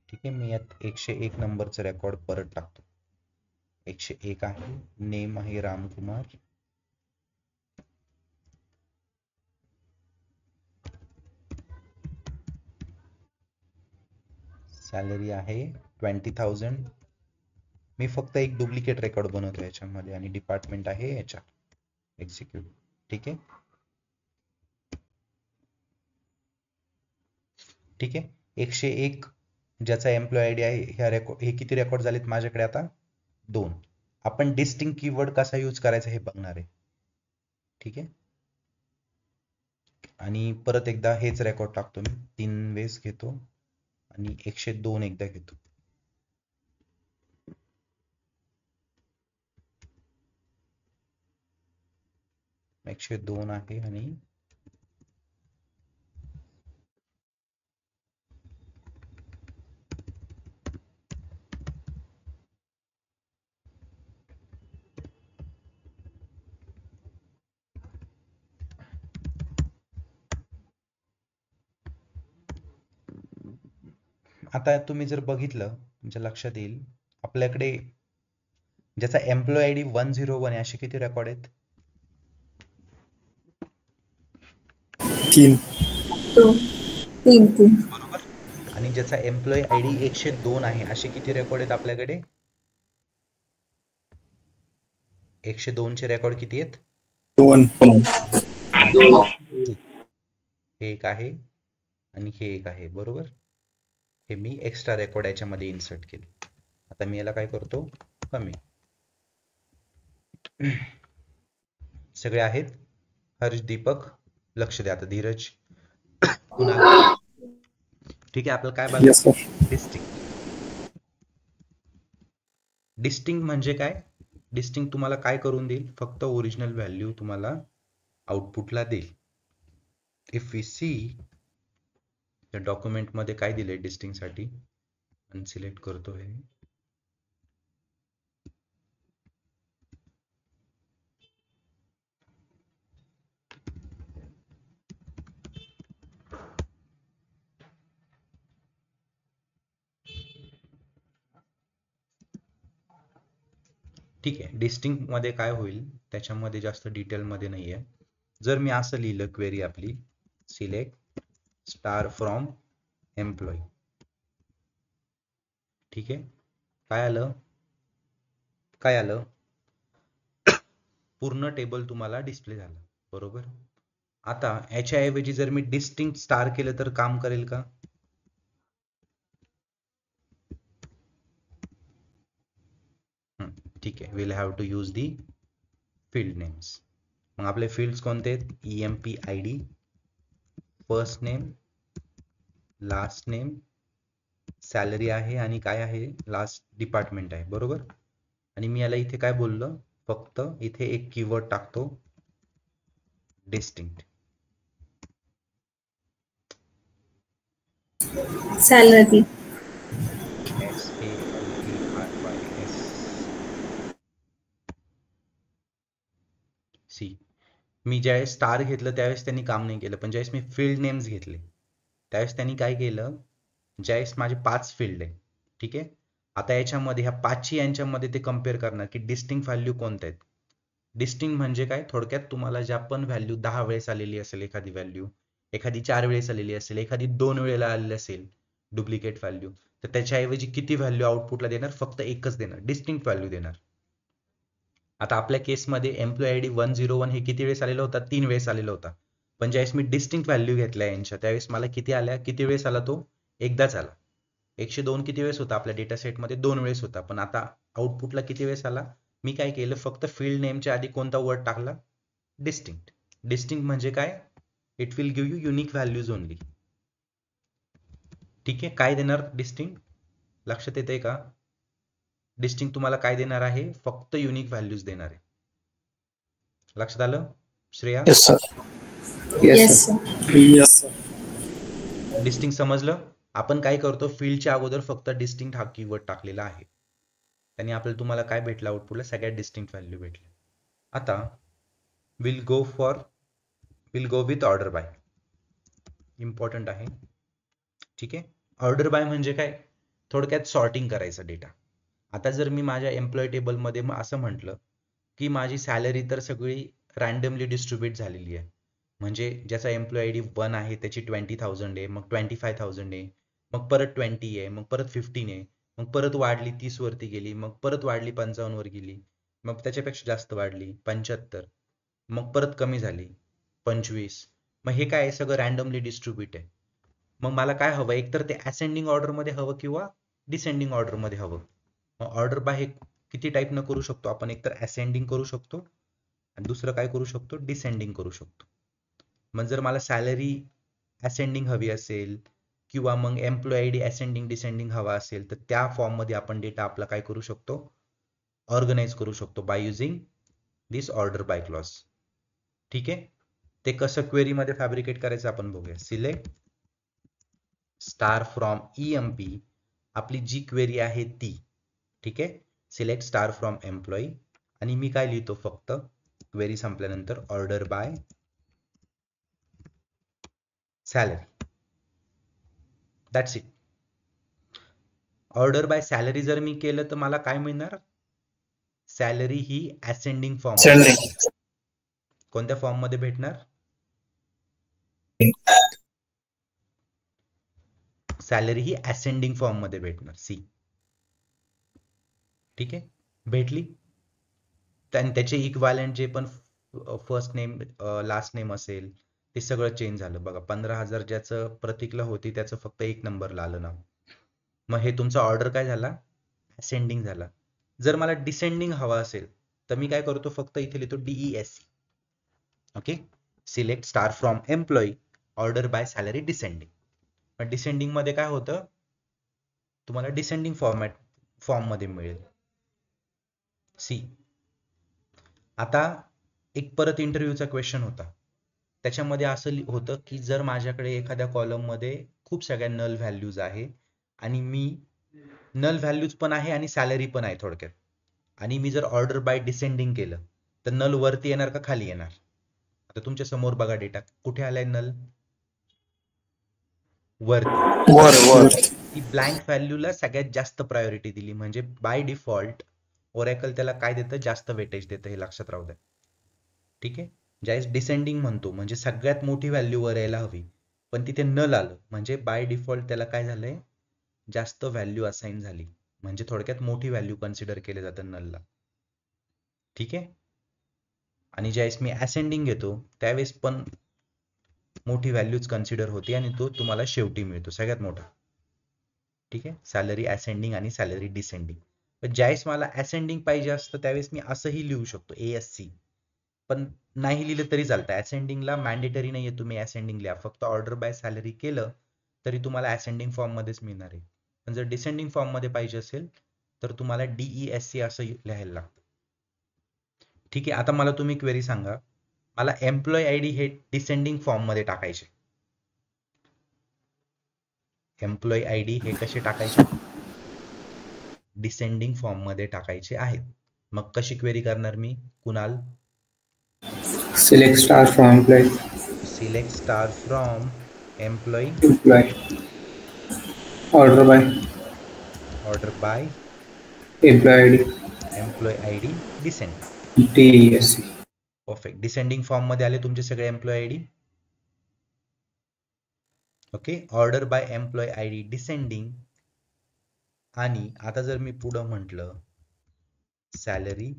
ठीक आहे, मी यात 101 नंबरचा रेकॉर्ड परत टाकतो. 101 आहे, नेम आहे रामकुमार, सॅलरी आहे 20,000. मी फक्त एक डुप्लिकेट रेकॉर्ड बनवतो याच्यामध्ये आणि डिपार्टमेंट आहे HR एक्झिक्युटिव्ह. ठीक आहे. ठीक आहे. 101 ज्याचा एम्प्लॉय आयडी आहे, ह्या रेकॉर्ड हे किती रेकॉर्ड झालेत माझ्याकडे आता? 2. आपण डिस्टिंक्ट कीवर्ड कसा यूज करायचा हे बघणार आहे. ठीक आहे. आणि परत एकदा हेच रेकॉर्ड टाकतो मी. 3 वेळेस घेतो आणि 102 एकदा घेतो. एकशे 2 आहे आणि आता तुम्ही जर बघितलं तुमच्या लक्षात येईल, आपल्याकडे ज्याचा एम्प्लॉय आयडी 101 आहे असे किती रेकॉर्ड आहेत? 3. बरोबर. आणि ज्याचा एम्प्लॉय आयडी 102 आहे असे किती रेकॉर्ड आहेत आपल्याकडे? 102 चे रेकॉर्ड किती आहेत? 2. हे एक आहे आणि हे एक आहे. बरोबर. हे मी एक्स्ट्रा रेकॉर्ड याच्यामध्ये इन्सर्ट केले. आता मी याला काय करतो? कमी. सगळे आहेत. हर्ष, दीपक, लक्ष द्या. आता धीरज, कुणाल. ठीक आहे. आपल्याला काय बघायचं? डिस्टिंक्ट. डिस्टिंक्ट म्हणजे काय? डिस्टिंक्ट तुम्हाला काय करून देईल? फक्त ओरिजिनल व्हॅल्यू तुम्हाला आउटपुटला देईल. इफ वी सी त्या डॉक्युमेंटमध्ये काय दिलंय डिस्टिंगसाठी, अनसिलेक्ट करतो हे. ठीक आहे, डिस्टिंग मध्ये काय होईल त्याच्यामध्ये जास्त डिटेलमध्ये नाही आहे. जर मी असं लिहिलं क्वेरी आपली, सिलेक्ट स्टार फ्रॉम एम्प्लॉई, ठीक आहे, काय आलं, काय आलं, पूर्ण टेबल तुम्हाला डिस्प्ले झालं, बरोबर. आता याच्याऐवजी जर मी डिस्टिंक्ट स्टार केलं तर काम करेल का? ठीक आहे, will have to use the field names. मग आपले फील्ड्स कोणते आहेत? EMP ID, first name, last name, salary आहे आणि काय आहे, लास्ट डिपार्टमेंट आहे, बरोबर. आणि मी याला इथे काय बोललो, फक्त इथे एक कीवर्ड टाकतो, डिस्टिंक्ट. सॅलरी. SALARYS. सी, मी ज्यावेळेस स्टार घेतलं त्यावेळेस त्यांनी काम नाही केलं, पण ज्यावेळेस मी फील्ड नेम्स घेतले त्यावेळेस त्यांनी काय केलं, ज्यावेळेस माझे 5 फील्ड आहे, ठीक आहे, आता याच्यामध्ये ह्या 5ची यांच्यामध्ये ते कम्पेअर करणार की डिस्टिंक्ट व्हॅल्यू कोणत्या आहेत. डिस्टिंक्ट म्हणजे काय, थोडक्यात तुम्हाला ज्या पण व्हॅल्यू 10 वेळेस आलेली असेल, एखादी व्हॅल्यू, एखादी 4 वेळेस आलेली असेल, एखादी 2 वेळेला आलेली असेल डुप्लिकेट व्हॅल्यू, तर त्याच्याऐवजी किती व्हॅल्यू आउटपुटला देणार, फक्त एकच देणार, डिस्टिंक्ट व्हॅल्यू देणार. आता आपल्या केसमध्ये एम्प्लॉई ID 101 हे किती वेळेस आलेलं होता, 3 वेळेस आलेला होता, पण ज्यावेळेस मी डिस्टिंक्ट व्हॅल्यू घेतल्या यांच्या त्यावेळेस मला किती आल्या, किती वेळेस आला तो, एकदाच आला. 102 किती वेळेस होता आपल्या डेटा सेटमध्ये, 2 वेळेस होता, पण आता आउटपुटला किती वेळेस आला. मी काय केलं, फक्त फील्ड नेमच्या आधी कोणता वर्ड टाकला, डिस्टिंक्ट. डिस्टिंक्ट म्हणजे काय, it will give you unique values only. ठीक आहे, काय देणार डिस्टिंक्ट, लक्षात येते का? डिस्टिंक्ट तुम्हाला काय देणार आहे, फक्त युनिक व्हॅल्यूज देणार आहे. लक्षात आलं Shreya? Yes sir. Yes sir. Distinct समजलं. आपण काय करतो, फील्डच्या अगोदर फक्त डिस्टिंक्ट हा कीवर्ड टाकलेला आहे, त्याने आपल्याला तुम्हाला काय भेटलं, आउटपुटला सगळ्यात डिस्टिंक्ट व्हॅल्यू भेटली. आता will go with order by, important आहे, ठीक आहे. ऑर्डर बाय म्हणजे काय, थोडक्यात सॉर्टिंग करायचं डेटा. आता जर मी माझ्या एम्प्लॉय टेबलमध्ये असं म्हटलं की माझी सॅलरी तर सगळी रँडमली डिस्ट्रीब्यूट झालेली आहे, म्हणजे ज्याचा एम्प्लॉय ID 1 आहे त्याची 20,000 आहे, मग 25,000 आहे, मग परत 20 आहे, मग परत 15 आहे, मग परत वाढली 30 वरती गेली, मग परत वाढली 55 वर गेली, मग त्याच्यापेक्षा जास्त वाढली 75, मग परत कमी झाली 25. मग हे काय सगळं रँडमली डिस्ट्रीब्यूट आहे. मग मला काय हवं, एकतर ते असेंडिंग ऑर्डर मध्ये हवं किंवा डिसेंडिंग ऑर्डर मध्ये हवं. मग ऑर्डर बाय हे किती टाईप न करू शकतो आपण, एकतर असेंडिंग करू शकतो आणि दुसरं काय करू शकतो, डिसेंडिंग करू शकतो. मग जर मला सॅलरी असेंडिंग हवी असेल किंवा मग एम्प्लॉय ID असेंडिंग डिसेंडिंग हवा असेल, तर त्या फॉर्म मध्ये आपण डेटा आपला काय करू शकतो, ऑर्गनाइज करू शकतो by using this order by clause. ठीक आहे, ते कसं क्वेरी मध्ये फॅब्रिकेट करायचं आपण बघूया. सिलेक्ट स्टार फ्रॉम EMP, आपली जी क्वेरी आहे ती, ठीक आहे. सिलेक्ट स्टार फ्रॉम एम्प्लॉई आणि मी काय लिहितो, फक्त क्वेरी संपल्यानंतर order by salary, that's it. Order by salary जर मी केलं तर मला काय मिळणार, सॅलरी ही असेंडिंग फॉर्म मध्ये. कोणत्या फॉर्म मध्ये भेटणार, सॅलरी ही असेंडिंग फॉर्म मध्ये भेटणार, सी. ठीक आहे, भेटली. त्याचे इक्वालेंट जे पण फर्स्ट नेम लास्ट नेम असेल ते सगळं चेंज झालं बघा. 15,000 ज्याचं प्रतीकला होती त्याचं फक्त 1 नंबरला आलं नाव. मग हे तुमचा ऑर्डर काय झाला, असेंडिंग झाला. जर मला डिसेंडिंग हवा असेल तर मी काय करतो, फक्त इथे लिहितो DESC. Okay, select star from employee order by salary descending. मग डिसेंडिंग मध्ये काय होतं, तुम्हाला डिसेंडिंग फॉर्म मध्ये मिळेल, सी. आता एक परत इंटरव्ह्यूचा क्वेश्चन होता, त्याच्यामध्ये असं होतं की जर माझ्याकडे एखाद्या कॉलम मध्ये खूप सगळ्या नल व्हॅल्यूज आहे आणि मी नल व्हॅल्यूज पण आहे आणि सॅलरी पण आहे थोडक्यात. आणि मी जर ऑर्डर बाय डिसेंडिंग केलं तर नल वरती येणार का खाली येणार? आता तुमच्या समोर बघा डेटा कुठे आलाय नल वरती. वर ती ब्लँक व्हॅल्यूला सगळ्यात जास्त प्रायोरिटी दिली म्हणजे बाय डिफॉल्ट ओरॅकल त्याला काय देतं जास्त वेटेज देतं हे लक्षात राहू द्या. ठीक आहे. ज्यावेळेस डिसेंडिंग म्हणतो म्हणजे सगळ्यात मोठी व्हॅल्यू वर यायला हवी पण तिथे नल आलं म्हणजे बाय डिफॉल्ट त्याला काय झालंय जास्त व्हॅल्यू असाइन झाली म्हणजे थोडक्यात मोठी व्हॅल्यू कन्सिडर केले जातं नलला. ठीक आहे. आणि ज्यावेळेस मी असेंडिंग घेतो त्यावेळेस पण मोठी व्हॅल्यूज कन्सिडर होते आणि तो तुम्हाला शेवटी मिळतो सगळ्यात मोठा. ठीक आहे. सॅलरी असेंडिंग आणि सॅलरी डिसेंडिंग. पण ज्यावेळेस मला असेंडिंग पाहिजे असतं त्यावेळेस मी असंही लिहू शकतो ASC पण नाही लिहिलं तरी चालतं. असेंडिंगला मॅन्डेटरी नाहीये तुम्ही असेंडिंग लिहा फक्त ऑर्डर बाय सॅलरी केलं तरी तुम्हाला असेंडिंग फॉर्म मध्येच मिळणार आहे. पण जर डिसेंडिंग फॉर्म मध्ये पाहिजे असेल तर तुम्हाला DESC असं लिहायला लागतं. ठीक आहे. आता मला तुम्ही क्वेरी सांगा मला एम्प्लॉय आयडी हे डिसेंडिंग फॉर्म मध्ये टाकायचे. एम्प्लॉय आयडी हे कसे टाकायचे डिसेंडिंग फॉर्म मध्ये टाकायचे आहेत. मग कशी क्वेरी करणार मी Kunal? Select star from employee. Select star from employee order by employee ID descending. DESC. Perfect. Descending form मध्ये आले तुमचे सगळे employee ID. Okay. Order by employee ID descending. आणि आता जर मी पुढं म्हटलं सॅलरी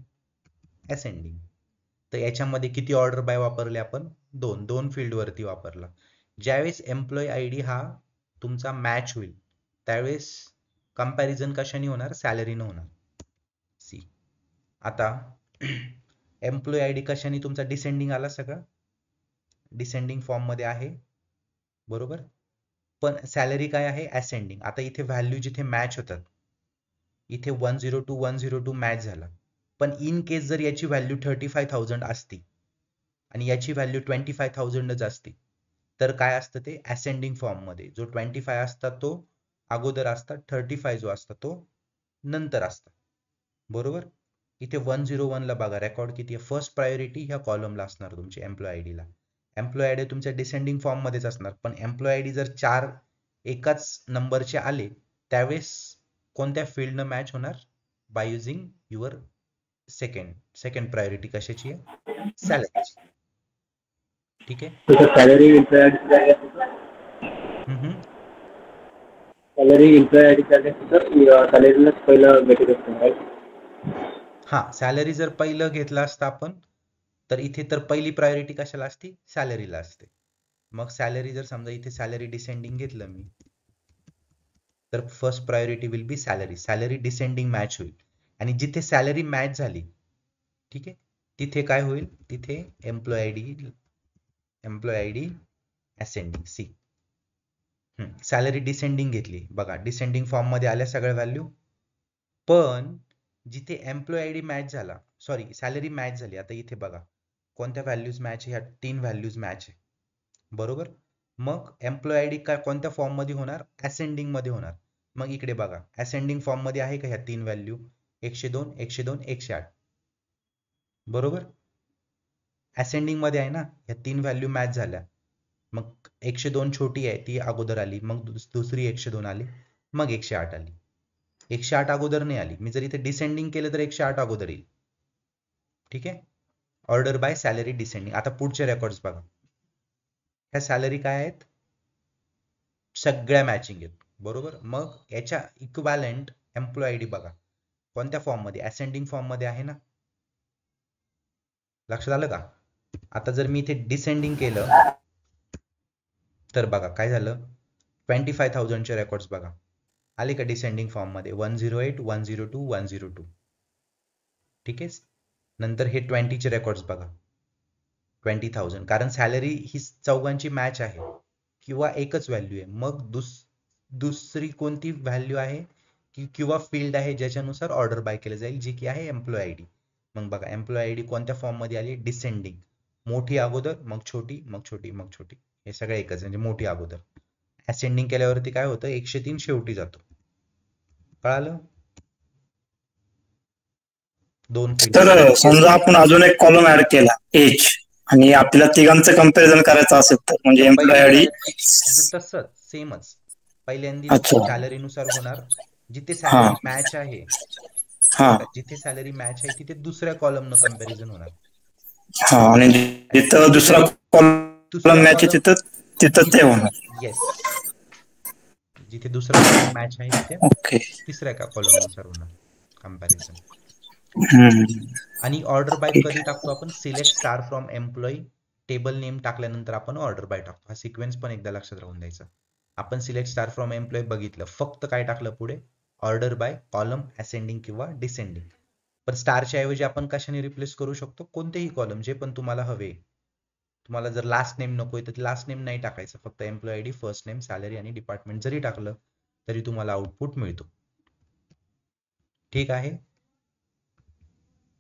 असेंडिंग तर याच्यामध्ये किती ऑर्डर बाय वापरले आपण? दोन फील्ड वरती वापरला. ज्यावेळेस एम्प्लॉय आयडी हा तुमचा मॅच होईल त्यावेळेस कंपॅरिझन कशाने होणार? सॅलरीने होणार. सी. आता एम्प्लॉय आयडी कशाने तुमचा डिसेंडिंग आला सगळं डिसेंडिंग फॉर्म मध्ये आहे बरोबर. पण सॅलरी काय आहे? असेंडिंग. आता इथे व्हॅल्यू जिथे मॅच होतात इथे 102 मॅच झाला पण इन केस जर याची व्हॅल्यू 35,000 असती आणि याची व्हॅल्यू 25,000च असती तर काय असतं ते असेंडिंग फॉर्म मध्ये जो 25 असतात तो अगोदर असतात 35 जो असता तो नंतर असता बरोबर. इथे 101 ला बघा रेकॉर्ड किती आहे. फर्स्ट प्रायोरिटी ह्या कॉलमला असणार तुमची एम्प्लॉय आयडीला. एम्प्लॉय आयडी तुमच्या डिसेंडिंग फॉर्म मध्येच असणार पण एम्प्लॉय आयडी जर 4 एकाच नंबरचे आले त्यावेळेस कोणत्या फील्डनं मॅच होणार? By using your second priority कशाची आहे? सॅलरीची. ठीक आहे. सॅलरी सॅलरीलाच पहिलं भेटत असतं. हा सॅलरी जर पहिलं घेतलं असतं आपण तर इथे तर पहिली प्रायोरिटी कशाला असती? सॅलरीला असते. मग सॅलरी जर समजा इथे सॅलरी डिसेंडिंग घेतलं मी तर first priority will be salary. Salary descending match होईल आणि जिथे सॅलरी मॅच झाली ठीक आहे तिथे काय होईल? तिथे employee ID ascending. See. Salary descending घेतली बघा डिसेंडिंग फॉर्म मध्ये आल्या सगळ्या व्हॅल्यू पण जिथे एम्प्लॉय आयडी मॅच झाला सॉरी सॅलरी मॅच झाली. आता इथे बघा कोणत्या व्हॅल्यूज मॅच आहे? ह्या 3 व्हॅल्यूज मॅच आहे बरोबर. मग एम्प्लॉय आयडी काय कोणत्या फॉर्म मध्ये होणार? असेंडिंग मध्ये होणार. मग इकडे बघा असेंडिंग फॉर्म मध्ये आहे का ह्या 3 व्हॅल्यू 102 102 108 बरोबर. असेंडिंग मध्ये आहे ना ह्या 3 व्हॅल्यू मॅच झाल्या मग 102 छोटी आहे ती अगोदर आली मग दुसरी 102 आली मग 108 आली. 108 अगोदर नाही आली. मी जर इथे डिसेंडिंग केलं तर 108 अगोदर येईल. ठीक आहे. Order by salary descending. आता पुढचे रेकॉर्ड्स बघा. ह्या सॅलरी काय आहेत? सगळ्या मॅचिंग आहेत बरोबर. मग याच्या इक्विव्हॅलेंट एम्प्लॉय आयडी बघा कोणत्या फॉर्म मध्ये? असेंडिंग फॉर्म मध्ये आहे ना. लक्षात आलं का? आता जर मी इथे डिसेंडिंग केलं तर बघा काय झालं 25,000 चे रेकॉर्ड्स बघा आले का डिसेंडिंग फॉर्म मध्ये 108 102 102. ठीक आहे. नंतर हे 20 चे रेकॉर्ड्स बघा 20,000 कारण सॅलरी ही चौघांची मॅच आहे किंवा एकच व्हॅल्यू आहे. मग दुसरी कोणती व्हॅल्यू आहे किंवा फील्ड आहे ज्याच्यानुसार ऑर्डर बाय केलं जाईल जी की आहे एम्प्लॉय आयडी. मग बघा एम्प्लॉय आयडी कोणत्या फॉर्म मध्ये आली? डिसेंडिंग. मोठी अगोदर मग छोटी मग छोटी मग छोटी हे सगळं एकच म्हणजे मोठी अगोदर. असेंडिंग केल्यावरती काय होतं, 103 शेवटी जातो. कळालं? 2 फील्ड. तर समजा आपण अजून एक कॉलम ऍड केला एज, आणि आपल्याला तिघांचं कंपॅरिझन करायचं असेल तर, म्हणजे एम्प्लॉय आयडी. तसंच सेमच पहिल्यांदी अच्छा. सॅलरीनुसार होणार. जिथे हा सॅलरी मॅच आहे, हा जिथे सॅलरी मॅच आहे तिथे दुसऱ्या कॉलमनं कंपॅरिझन होणार. हा, आणि जिथं दुसरा कॉलम दुसरा मॅच आहे कॉलम तिथं तिथं ते होणार. येस, जिथे दुसरा कॉलम मॅच आहे तिथे ओके. तिसऱ्या का कॉलम नुसार होणार कंपॅरिझन. हम्म. आणि ऑर्डर बाय ठीक कधी आहे. टाकतो आपण, select star from employee, table name टाकल्यानंतर आपण ऑर्डर बाय टाकतो. हा सिक्वेन्स पण एकदा लक्षात राहून द्यायचा. आपण सिलेक्ट स्टार फ्रॉम एम्प्लॉई बघितलं, फक्त काय टाकलं पुढे, ऑर्डर बाय कॉलम असेंडिंग किंवा डिसेंडिंग. पण स्टारच्या ऐवजी आपण कशाने रिप्लेस करू शकतो, कोणतेही कॉलम जे पण तुम्हाला हवे. तुम्हाला जर लास्ट नेम नकोय तर लास्ट नेम नाही टाकायचं, फक्त employee ID, first name, salary आणि डिपार्टमेंट जरी टाकलं तरी तुम्हाला आउटपुट मिळतो. ठीक आहे,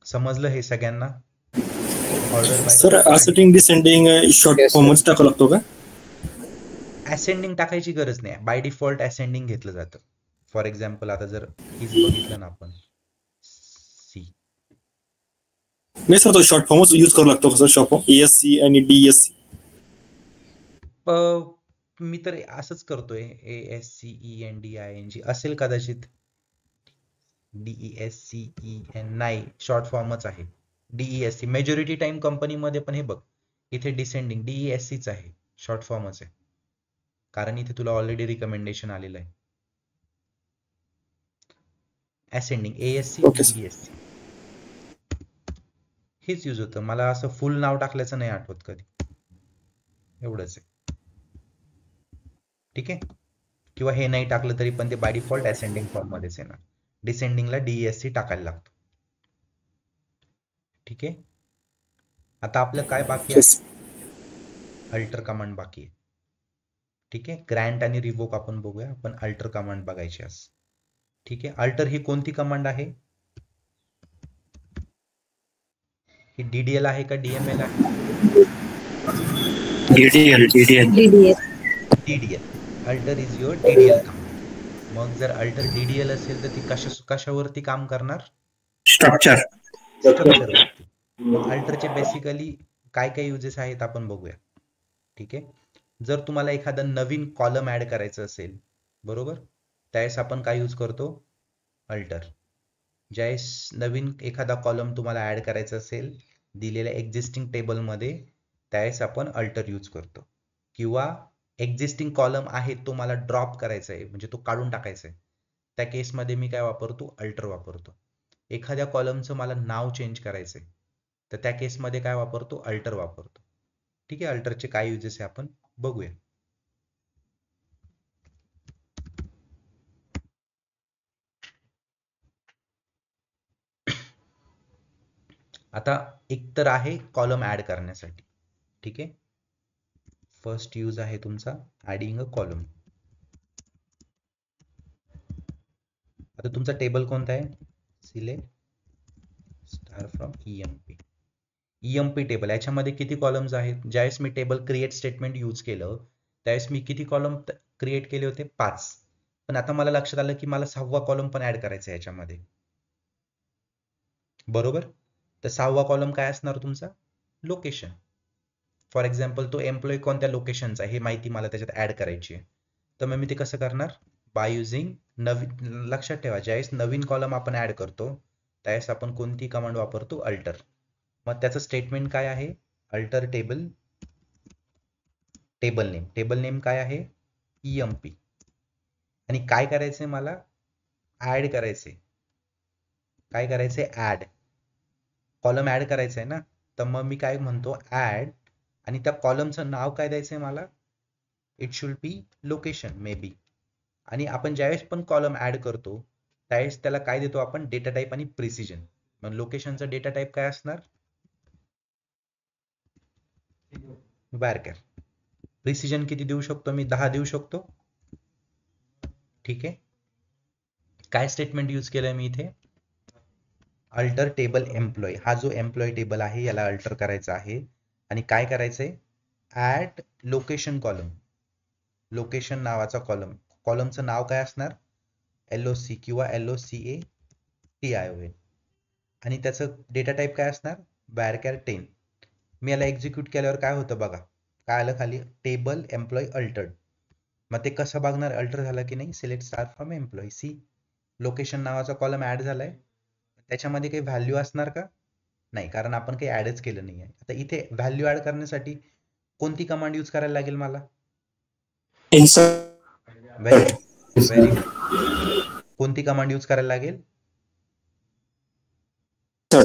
समजलं हे सगळ्यांना? Order by sir ascending descending short फॉर्मच टाकावं लागतो का? असेंडिंग टाकायची गरज नाही, बाय डिफॉल्ट असेंडिंग घेतलं जातं. फॉर एक्झाम्पल आता जर हीच बघितलं ना आपण, सी, नाही सर, तो शॉर्ट फॉर्मच यूज करावं लागतो कसं, शॉर्ट फॉर्म ESC आणि DSC. मी तर असंच करतोय, ASCENDING असेल कदाचित, DESCEN नाही, शॉर्ट फॉर्मच आहे DESC. मेजॉरिटी टाइम कंपनीमध्ये पण हे बघ, इथे डिसेंडिंग DESCच आहे, शॉर्ट फॉर्मच आहे, कारण इथे तुला ऑलरेडी रिकमेंडेशन आलेलं आहे. Ascending ASC Okay, sir. DESC हेच यूज होतं. मला असं फुल नाव टाकल्याचं नाही आठवत कधी, एवढंच आहे. ठीक आहे, किंवा हे नाही टाकलं तरी पण ते बाय डिफॉल्ट असेंडिंग फॉर्म मध्येच येणार. डिसेंडिंगला DESC टाकायला लागतो. ठीक आहे, आता आपलं काय बाकी Yes. आहे, अल्टर कमांड बाकी आहे. ठीक आहे, ग्रँट आणि रिवोक आपण बघूया, आपण अल्टर कमांड बघायची आज. ठीक आहे, अल्टर ही कोणती कमांड आहे, ही DDL आहे का DML आहे? DDL. DDL. Alter is your DDL command. मग जर अल्टर DDL असेल तर ती कशावरती काम करणार, स्ट्रक्चर. स्ट्रक्चरवरती. मग अल्टरचे बेसिकली काय काय युजेस आहेत आपण बघूया. ठीक आहे, जर तुम्हाला एखादा नवीन कॉलम ऍड करायचं असेल, बरोबर, त्यावेळेस आपण काय यूज करतो, अल्टर. ज्यावेळेस नवीन एखादा कॉलम तुम्हाला ऍड करायचा असेल दिलेल्या एक्झिस्टिंग टेबलमध्ये, त्यावेळेस आपण अल्टर यूज करतो. किंवा एक्झिस्टिंग कॉलम आहे तो मला ड्रॉप करायचा आहे, म्हणजे तो काढून टाकायचा आहे, त्या केसमध्ये मी काय वापरतो, अल्टर वापरतो. एखाद्या कॉलमचं मला नाव चेंज करायचंय तर त्या केसमध्ये काय वापरतो, अल्टर वापरतो. ठीक आहे, अल्टरचे काय युजेस आहे आपण बघूया. आता एक तर आहे कॉलम ऍड करण्यासाठी. ठीक आहे, फर्स्ट यूज आहे तुमचा ऍडिंग अ कॉलम. आता तुमचा टेबल कोणता आहे, select star from EMP table. याच्यामध्ये किती कॉलम्स आहेत, ज्यावेळेस मी टेबल क्रिएट स्टेटमेंट यूज केलं त्यावेळेस मी किती कॉलम क्रिएट केले होते, 5. पण आता मला लक्षात आलं की मला 6वा कॉलम पण ऍड करायचा आहे याच्यामध्ये, बरोबर. तर 6वा कॉलम काय असणार तुमचा, लोकेशन. फॉर एक्झाम्पल तो एम्प्लॉय कोणत्या लोकेशनचा हे माहिती मला त्याच्यात ऍड करायची आहे. तर मग मी ते कसं करणार, बाय युझिंग नवीन. लक्षात ठेवा, ज्यावेळेस नवीन कॉलम आपण ऍड करतो त्यावेळेस आपण कोणती कमांड वापरतो, अल्टर. मग त्याचं स्टेटमेंट काय आहे, अल्टर टेबल, टेबल नेम काय आहे, EMP. आणि काय करायचंय मला, ऍड करायचंय. काय करायचंय, ऍड कॉलम ऍड करायचंय ना. तर मग मी काय म्हणतो, ऍड, आणि त्या कॉलमचं नाव काय द्यायचंय मला, it should be location may be. आणि आपण ज्यावेळेस पण कॉलम ऍड करतो त्यावेळेस त्याला काय देतो आपण, डेटा टाईप आणि प्रिसिजन. मग लोकेशनचा डेटा टाईप काय असणार, varchar. प्रिसिजन किती देऊ शकतो मी, 10 देऊ शकतो. ठीक आहे, काय स्टेटमेंट यूज केलंय मी इथे, अल्टर टेबल एम्प्लॉय. हा जो एम्प्लॉय टेबल आहे याला अल्टर करायचा आहे. आणि काय करायचंय, ऍड लोकेशन कॉलम. लोकेशन नावाचा कॉलम. कॉलमचं नाव काय असणार? LOC किंवा LOCATION. आणि त्याचं डेटा टाईप काय असणार? varchar 10. मी याला एक्झिक्यूट केल्यावर काय होतं बघा. काय आलं खाली? Table employee altered. मग ते कसं बघणार अल्टर झालं की नाही? Select star from employee. See location नावाचा कॉलम ऍड झालाय. त्याच्यामध्ये काही व्हॅल्यू असणार का? नाही, कारण आपण काही ऍडच केलं नाही आहे. आता इथे व्हॅल्यू ऍड करण्यासाठी कोणती कमांड यूज करायला लागेल मला? Very good. कोणती कमांड यूज करायला लागेल?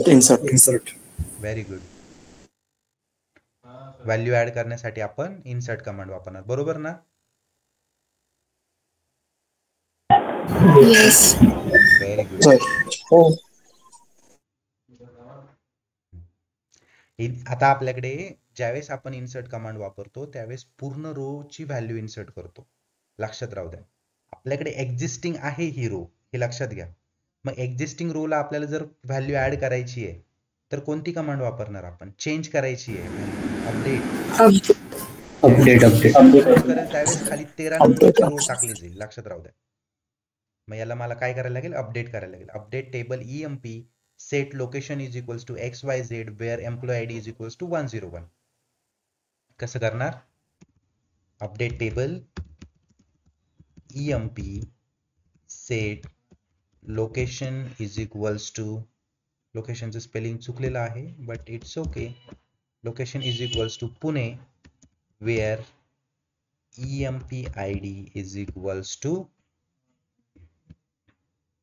Insert. Very good. Value add करण्यासाठी आपण इन्सर्ट कमांड वापरणार, बरोबर ना? येस. Very good. आता आपल्याकडे ज्यावेळेस आपण इन्सर्ट कमांड वापरतो त्यावेळेस पूर्ण रो ची व्हॅल्यू इन्सर्ट करतो. लक्षात राहू द्या. आपल्याकडे एक्झिस्टिंग आहे ही रो, हे लक्षात घ्या. मग एक्झिस्टिंग रो ला आपल्याला जर व्हॅल्यू ऍड करायची आहे तर कोणती कमांड वापरणार आपण? चेंज करायची आहे, अपडेट करेल त्यावेळेस खाली 13 नंबरची रो टाकली जाईल. लक्षात राहू द्या. मग याला मला काय करायला लागेल? अपडेट करायला लागेल. Update table EMP set location is equals to XYZ where employee ID is equals to 101. कसं करणार? Update table EMP set location is equals to, लोकेशनचं स्पेलिंग चुकलेलं आहे but it's okay. Location is equals to Pune where EMP ID is equals to,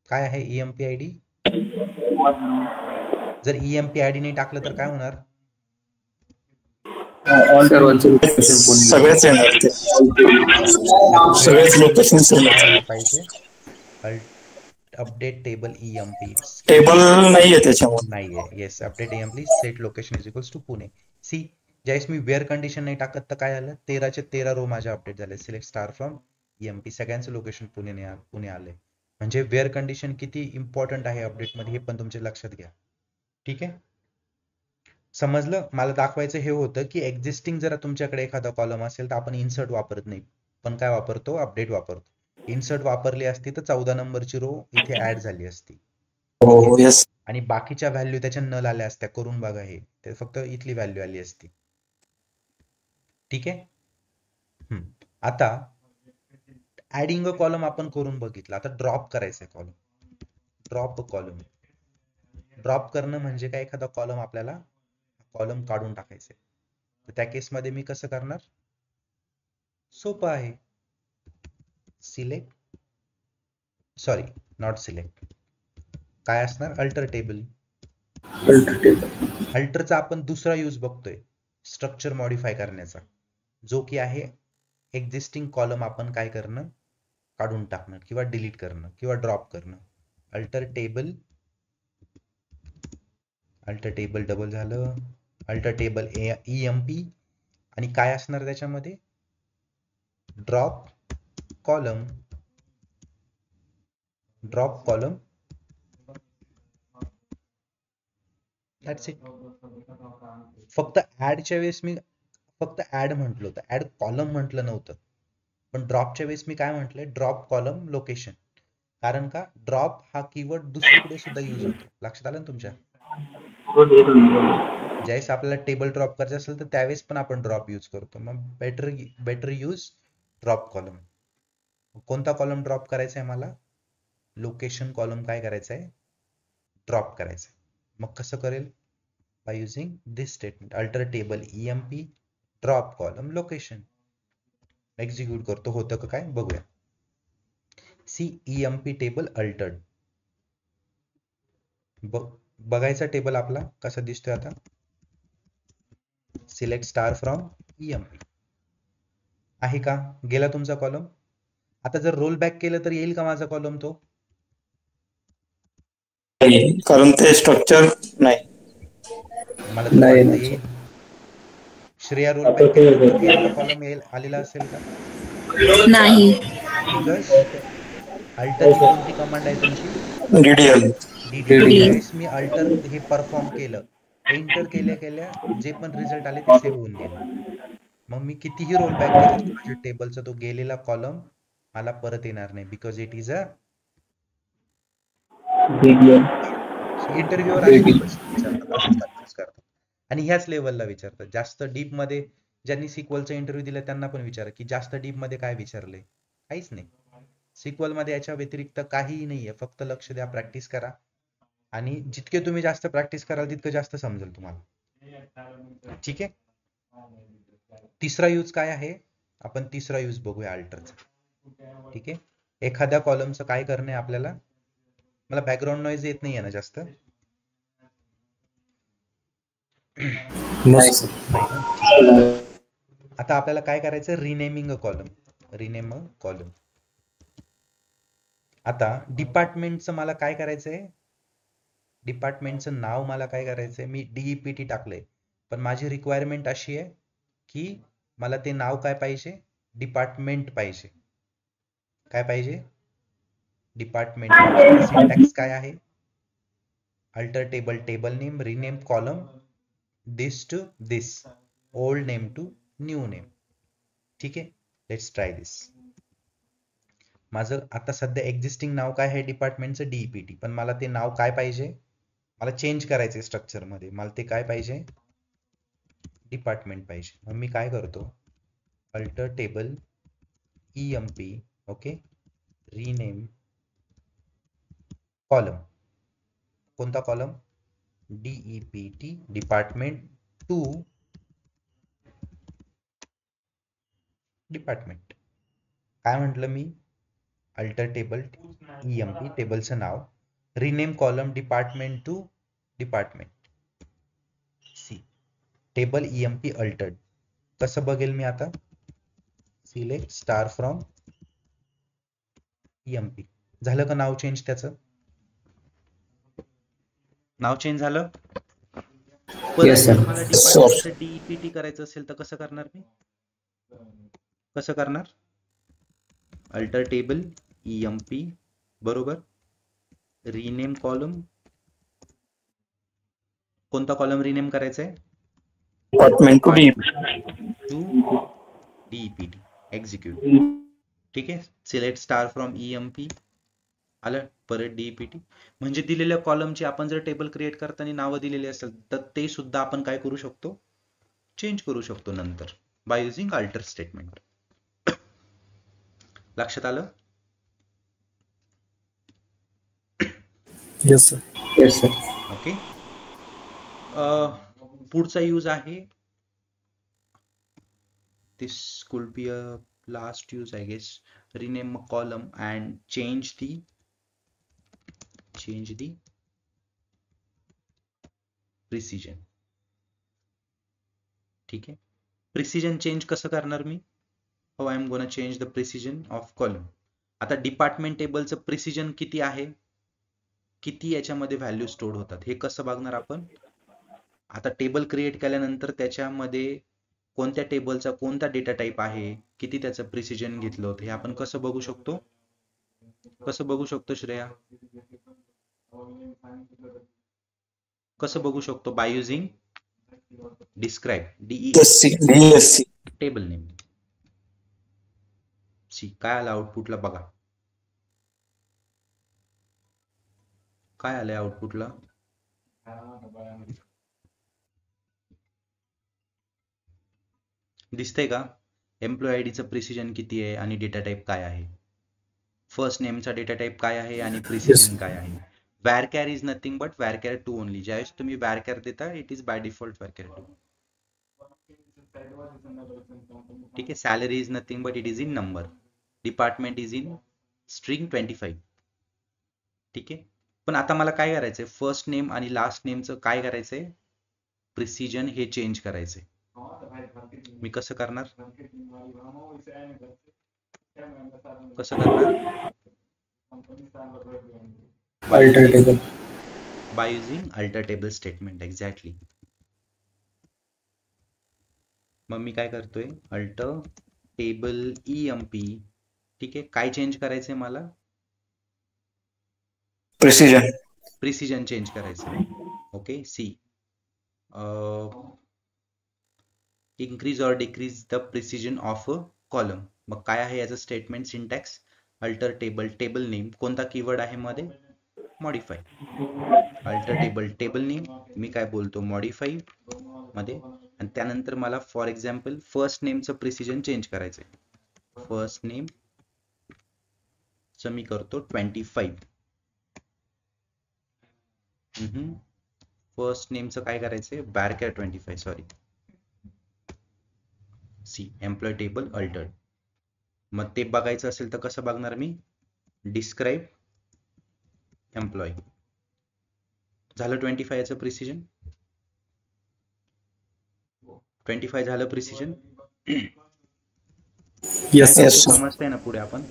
काय आहे EMP ID? जर EMP ID नाही टाकलं तर काय होणार? सगळेच येणार ते. सगळेच लोकेशन पाहिजे. अपडेट टेबल EMP टेबल नाहीये त्याच्यामध्ये. नाहीये. Yes, update EMP set location is equals to Pune. See ज्यावेळेस मी वेअर कंडिशन नाही टाकत तर काय झालं? 13चे 13 रो माझ्या अपडेट झाले. Select star from EMP. सगळ्यांचं लोकेशन पुणे आलंय. म्हणजे वेअर कंडिशन किती इम्पॉर्टंट आहे अपडेट मध्ये हे पण तुमच्या लक्षात घ्या. ठीक आहे, समजलं? मला दाखवायचं हे होतं की एक्झिस्टिंग जर तुमच्याकडे एखादा कॉलम असेल तर आपण इन्सर्ट वापरत नाही, पण काय वापरतो? अपडेट वापरतो. इन्सर्ट वापरली असती तर 14 नंबरची रो इथे ऍड झाली असती. आणि बाकीच्या व्हॅल्यू त्याच्या नल आल्या असत्या. करून बघा हे, ते फक्त इथली व्हॅल्यू आली असती. ठीक आहे. आता ऍडिंग अ कॉलम आपण करून बघितलं. आता ड्रॉप करायचंय कॉलम. Drop column. ड्रॉप करणं म्हणजे काय? एखादा कॉलम आपल्याला कॉलम काढून टाकायचे. तर त्या केसमध्ये मी कसं करणार? सोपं आहे. सिलेक्ट, सॉरी नॉट सिलेक्ट, काय असणार? Alter table. अल्टरचा आपण दुसरा यूज बघतोय स्ट्रक्चर मॉडिफाय करण्याचा, जो की आहे एक्झिस्टिंग कॉलम आपण काय करणं? काढून टाकणं किंवा डिलीट करणं किंवा ड्रॉप करणं. अल्टर टेबल डबल झालं. अल्टर टेबल EMP आणि काय असणार त्याच्यामध्ये? Drop column. That's it. फक्त ऍडच्या वेळेस मी फक्त ऍड म्हटलं होतं, ऍड कॉलम म्हटलं नव्हतं. पण ड्रॉपच्या वेळेस मी काय म्हटलंय? Drop column location. कारण का? ड्रॉप हा कीवर्ड दुसरीकडे सुद्धा यूज होतो. लक्षात आलं ना तुमच्या? ज्यावेळेस आपल्याला टेबल ड्रॉप करायचं असेल तर त्यावेळेस पण आपण ड्रॉप यूज करतो. मग बेटर यूज ड्रॉप कॉलम. कोणता कॉलम ड्रॉप करायचा आहे मला? लोकेशन कॉलम काय करायचं आहे? ड्रॉप करायचं. मग कसं करेल? By using this statement. Alter table EMP drop column location. Execute करतो. होतं का काय बघूया. See EMP table altered. बघायचा टेबल आपला कसा दिसतोय आता. Select star from EMP. आहे का? गेला तुमचा कॉलम. आता जर रोल बॅक केलं तर येईल का माझा कॉलम? तो कारण ते स्ट्रक्चर नाही. मला तर वाटतं येईल. श्रेया रोल बॅक केल्यानंतर कॉलम आलेला असेल का? नाही. बिकॉज अल्टरची कोणती कमांड आहे तुमची? DDL. मी अल्टर हे परफॉर्म केलं, एंटर केल्या जे पण रिझल्ट आले ते सेव्ह होऊन गेले. मग मी कितीही रोल बॅक केलं तर माझ्या टेबलचा तो गेलेला कॉलम मला परत येणार नाही, because it is a interviewer असे क्वेश्चन विचारतात, असेच कन्फ्युज करतात. आणि ह्याच लेवलला विचारतात. जास्त डीप मध्ये ज्यांनी सिक्वलचा इंटरव्ह्यू दिला त्यांना पण विचारा की जास्त डीप मध्ये काय विचारलंय. काहीच नाही. सिक्वल मध्ये याच्या व्यतिरिक्त काहीही नाहीये. फक्त लक्ष द्या, प्रॅक्टिस करा, आणि जितके तुम्ही जास्त प्रॅक्टिस कराल तितकं जास्त समजेल तुम्हाला. ठीक आहे. तिसरा यूज काय आहे, आपण तिसरा यूज बघूया अल्टरचा. ठीक आहे. एखाद्या कॉलमचं काय करणे आपल्याला, मला बॅकग्राऊंड नॉईज येत नाहीये ना जास्त? नाही सर. नाही ना? ठीक आहे. आता आपल्याला काय करायचं, renaming a column. Rename a column. आता डिपार्टमेंटचं मला काय करायचंय, डिपार्टमेंटचं नाव मला काय करायचंय, मी DEPT टाकलंय, पण माझी रिक्वायरमेंट अशी आहे की मला ते नाव काय पाहिजे, डिपार्टमेंट पाहिजे. काय पाहिजे, डिपार्टमेंट पाहिजे. सिंटॅक्स काय आहे, alter table table name, rename column, this to this, old name to new name. ठीक आहे. Let's try this. माझं आता सध्या एक्झिस्टिंग नाव काय आहे डिपार्टमेंटचं, DEPT, पण मला ते नाव काय पाहिजे, मला चेंज करायचे स्ट्रक्चर मध्ये. मला ते काय पाहिजे, डिपार्टमेंट पाहिजे. मग मी काय करतो, alter table EMP, okay, rename column. कोणता column, DEPT, department to department. काय म्हटलं मी, अल्टर टेबल EMP, टेबलचं नाव, rename column department to department. See table EMP altered. कसं बघेल मी आता, सिलेक्ट स्टार फ्रॉम EMP. झालं का नाव चेंज, त्याचं नाव चेंज झालं. परत जर मला डिपार्टमेंटचं DEPT करायचं असेल तर कसं करणार मी, कसं करणार, अल्टर टेबल EMP बरोबर, रिनेम कॉलम. कोणता कॉलम रिनेम करायचा आहे, डिपार्टमेंट टू DEPT, एक्झिक्यूट. ठीक आहे. सिलेक्ट स्टार फ्रॉम EMP आलं, परत DEPT. म्हणजे दिलेल्या कॉलमची आपण जर टेबल क्रिएट करताना नावं दिलेली असेल तर ते सुद्धा आपण काय करू शकतो, चेंज करू शकतो नंतर, बाय युझिंग अल्टर स्टेटमेंट. लक्षात आलं. Yes sir. Yes sir. Okay. पुढचा यूज आहे, this could be a last use I guess, rename a column and change the precision. ठीक आहे. प्रिसिजन चेंज कसं करणार मी, how I am gonna change the precision of column. आता department टेबलचं precision किती आहे, किती याच्यामध्ये व्हॅल्यू स्टोअर होतात, हे कसं बघणार आपण. आता टेबल क्रिएट केल्यानंतर त्याच्यामध्ये कोणत्या टेबलचा कोणता डेटा टाईप आहे, किती त्याचं प्रिसिजन घेतलं होतं, हे आपण कसं बघू शकतो, कसं बघू शकतो श्रेया, कसं बघू शकतो, by using describe, DSC. Table name. See काय आलं आउटपुटला बघा, काय आलंय आउटपुटला, दिसतंय का, एम्प्लॉय आयडीचं प्रिसिजन किती आहे आणि डेटा टाईप काय आहे, फर्स्ट नेमचा डेटा टाईप काय आहे आणि प्रिसिजन काय आहे. varchar is nothing but varchar 2 only. ज्यावेळेस तुम्ही varchar देता, it is by default varchar 2. ठीक आहे. Salary is nothing but it is in number, department is in string 25. ठीक आहे. पण आता मला काय करायचंय, फर्स्ट नेम आणि लास्ट नेमचं काय करायचंय, प्रिसिजन हे चेंज करायचंय. मी कसं करणार, कसं करणार, alter table. by using alter table statement. Exactly. मग मी काय करतोय, अल्टर टेबल EMP. ठीक आहे. काय चेंज करायचंय मला, प्रिसिजन चेंज करायचं. Okay. See increase or decrease the precision of a column. मग काय आहे याचं statement syntax? Alter table table name, कोणता कीवर्ड आहे मध्ये? Modify. Alter table table name, मी काय बोलतो मॉडिफाई मध्ये, आणि त्यानंतर मला फॉर एक्झाम्पल फर्स्ट नेमचं प्रिसिजन चेंज करायचंय. फर्स्ट नेम च मी करतो 25. फर्स्ट नेमचं काय करायचंय? Varchar 25, sorry, see employ table altered. मग ते बघायचं असेल तर कसं बघणार मी? Describe employ. झालं 25 याचं प्रिसिजन. 25 झालं प्रिसिजन. Yes, sir. समजतंय ना? पुढे आपण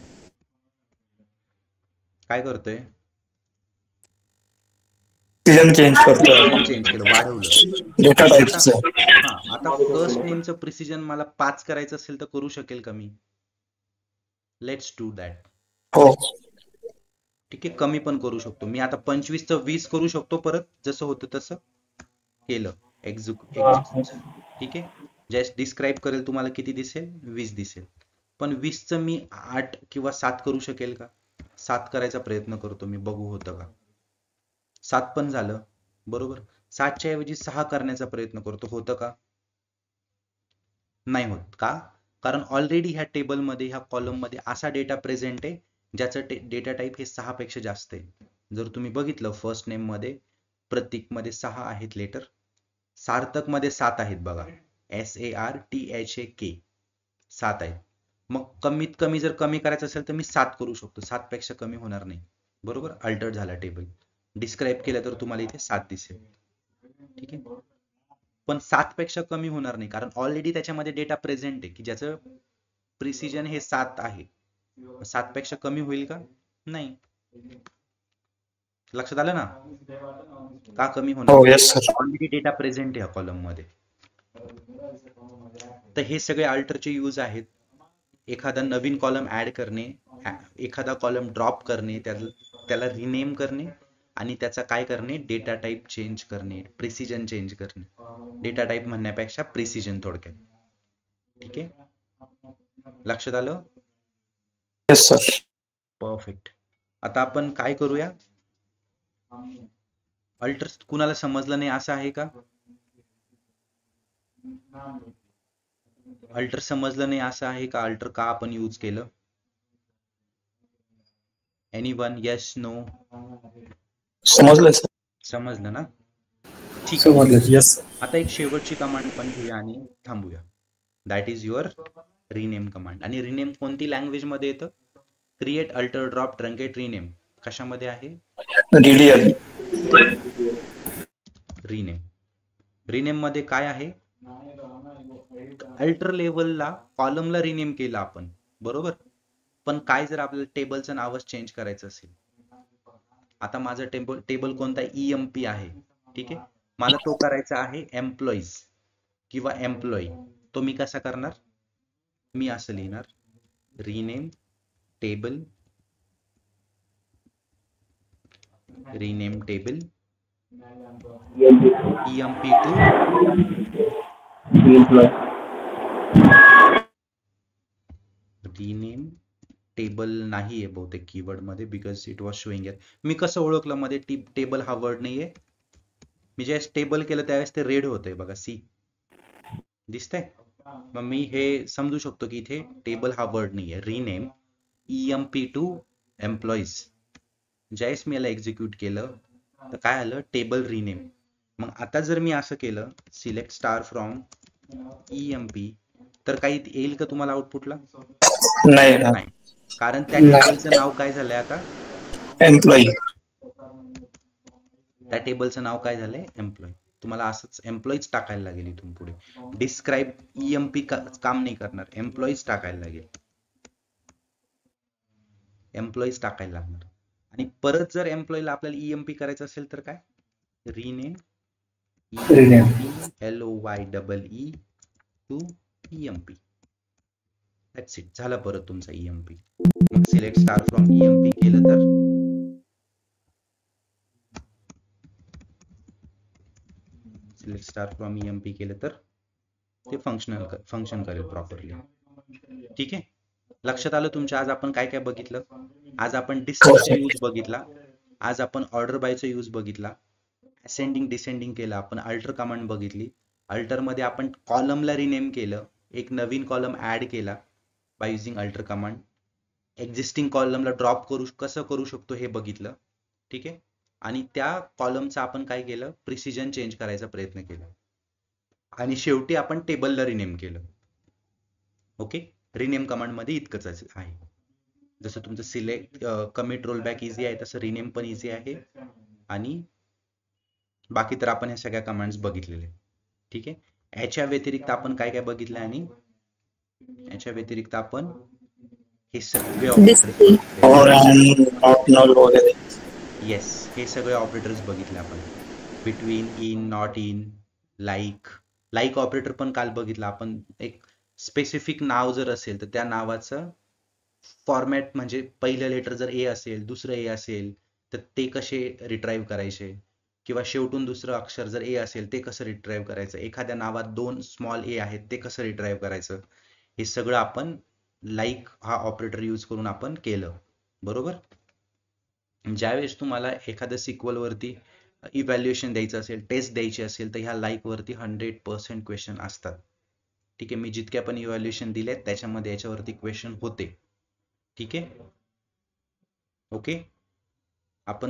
काय करतोय? प्रिसिजन चेंज करतो, चेंज केलं, वाढवलं डेटा टाईपचं. हा. आता फर्स्ट नेमचं प्रिसिजन मला 5 करायचं असेल तर करू शकेल का मी? Let's do that. हो, ठीक आहे, कमी पण करू शकतो मी. आता 25चं 20 करू शकतो, परत जसं होतं तसं केलं. एक्झिक्यूट. ठीक आहे, जस्ट डिस्क्राईब करेल तुम्हाला किती दिसेल? 20 दिसेल. पण 20चं मी 8 किंवा 7 करू शकेल का? 7 करायचा प्रयत्न करतो मी, बघू होतं का? 7 पण झालं, बरोबर. 7च्या ऐवजी 6 करण्याचा प्रयत्न करतो, होतं का? नाही होत. का? कारण ऑलरेडी ह्या टेबलमध्ये, ह्या कॉलममध्ये असा डेटा प्रेझेंट आहे ज्याचं डेटा टाईप हे 6 पेक्षा जास्त आहे. जर तुम्ही बघितलं फर्स्ट नेम मध्ये, प्रतीक मध्ये 6 आहेत लेटर, सार्थक मध्ये 7 आहेत बघा, SARTHAK 7 आहेत. मग कमीत कमी जर कमी करायचं असेल तर मी 7 करू शकतो, 7 पेक्षा कमी होणार नाही, बरोबर. अल्टर्ड झाला टेबल. डिस्क्राईब केलं तर तुम्हाला इथे 7 दिसेल. ठीक आहे, पण 7 पेक्षा कमी होणार नाही, कारण ऑलरेडी त्याच्यामध्ये डेटा प्रेझेंट आहे की ज्याचं प्रिसिजन हे 7 आहे. 7 पेक्षा कमी होईल का? नाही. लक्षात आलं ना? का कमी होणार? हो, yes sir. Already data present आहे कॉलम मध्ये. तर हे सगळे अल्टरचे यूज आहेत. एखादा नवीन कॉलम ऍड करणे, एखादा कॉलम ड्रॉप करणे, त्याला रिनेम करणे, आणि त्याचा काय करणे? डेटा टाईप चेंज करणे, प्रिसिजन चेंज करणे. डेटा टाईप म्हणण्यापेक्षा प्रिसिजन थोडक्यात. ठीक आहे, लक्षात आलं? Yes sir. परफेक्ट. आता आपण काय करूया? अल्टर कुणाला समजलं नाही असं आहे का? अल्टर समजलं नाही असं आहे का? अल्टर का आपण यूज केलं? एनीवन? Yes, no? समजलं सर. समजलं ना? ठीक आहे. समजलं. Yes, sir. आता एक शेवटची कमांड पण घेऊया आणि थांबूया. That is your rename command. आणि रिनेम कोणती लँग्वेज मध्ये येतं? Create, alter, drop, truncate, rename कशामध्ये आहे? DDL. रिनेम. रिनेम मध्ये काय आहे? अल्टर लेवलला कॉलमला रिनेम केलं आपण, बरोबर. पण काय जर आपल्याला टेबलचं नावच चेंज करायचं असेल? आता माझं टेबल कोणता? EMP आहे. ठीक आहे, मला तो करायचा आहे एम्प्लॉईज किंवा एम्प्लॉई. तो मी कसा करणार? मी असं लिहिणार, rename table, rename table EMP to rename table. नाहीये बहुतेक कीवर्ड मध्ये, because it was showing it. मी कसं ओळखलं मध्ये टेबल हा वर्ड नाहीये? मी ज्यावेळेस टेबल केलं त्यावेळेस ते रेड होतंय बघा, सी दिसतंय. मग मी हे समजू शकतो की इथे टेबल हा वर्ड नाहीये. Rename EMP to employees. ज्यावेळेस मी याला एक्झिक्यूट केलं तर काय आलं? Table rename. मग आता जर मी असं केलं, सिलेक्ट स्टार फ्रॉम EMP, तर काही येईल का तुम्हाला आउटपुटला? नाही, नाही, कारण त्या टेबलचं नाव काय झालंय आता? एम्प्लॉई. त्या टेबलचं नाव काय झालंय? एम्प्लॉई. तुम्हाला असंच एम्प्लॉईज टाकायला लागेल इथून पुढे. डिस्क्राईब EMP काम नाही करणार, एम्प्लॉईज टाकायला लागेल, एम्प्लॉईज टाकायला लागणार. आणि परत जर एम्प्लॉईला आपल्याला EMP करायचं असेल तर काय? Rename LOYEE to EMP. That's it. झालं परत तुमचा EMP. मग सिलेक्ट स्टार फ्रॉम EMP केलं तर सिलेक्ट स्टार फ्रॉम EMP केलं तर ते फंक्शन करेल प्रॉपरली. ठीक आहे, लक्षात आलं तुमच्या? आज आपण काय काय बघितलं? आज आपण डिस्टन्सचा यूज बघितला, आज आपण ऑर्डर बायचा यूज बघितला, असेंडिंग डिसेंडिंग केलं, आपण अल्टर कमांड बघितली. अल्टर मध्ये आपण कॉलमला रिनेम केलं, एक नवीन कॉलम ऍड केला by using alter command. Existing कॉलमला drop कसं करू शकतो हे बघितलं. ठीक आहे, आणि त्या कॉलमचा आपण काय केलं, प्रिसिजन चेंज करायचा प्रयत्न केला, आणि शेवटी आपण टेबलला रिनेम केलं. ओके, रिनेम कमांड मध्ये इतकंच आहे. जसं तुमचं सिलेक्ट कमिट रोलबॅक इझी आहे, तसं रिनेम पण इझी आहे, आणि बाकी तर आपण ह्या सगळ्या कमांड्स बघितलेले. ठीक आहे, याच्या व्यतिरिक्त आपण काय काय बघितलं, आणि याच्या व्यतिरिक्त आपण हे सगळे येस, हे सगळे ऑपरेटर्स बघितले आपण. Between, in, not in, like operator पण काल बघितलं आपण. एक स्पेसिफिक नाव जर असेल तर त्या नावाचं फॉर्मॅट, म्हणजे पहिलं लेटर जर ए असेल, दुसरं ए असेल, तर ते कसे रिट्राईव्ह करायचे, किंवा शेवटून दुसरं अक्षर जर ए असेल ते कसं रिट्राईव्ह करायचं, एखाद्या नावात 2 स्मॉल ए आहेत ते कसं रिट्राईव्ह करायचं, हे सगळं आपण लाईक हा ऑपरेटर यूज करून आपण केलं. बरोबर? ज्यावेळेस तुम्हाला एखाद्या सिक्वल वरती इव्हॅल्युएशन द्यायचं असेल, टेस्ट द्यायची असेल, तर ह्या लाईक वरती 100% क्वेश्चन असतात. ठीक आहे, मी जितक्या पण इव्हॅल्युएशन दिलेत त्याच्यामध्ये याच्यावरती क्वेश्चन होते. ठीक आहे, ओके.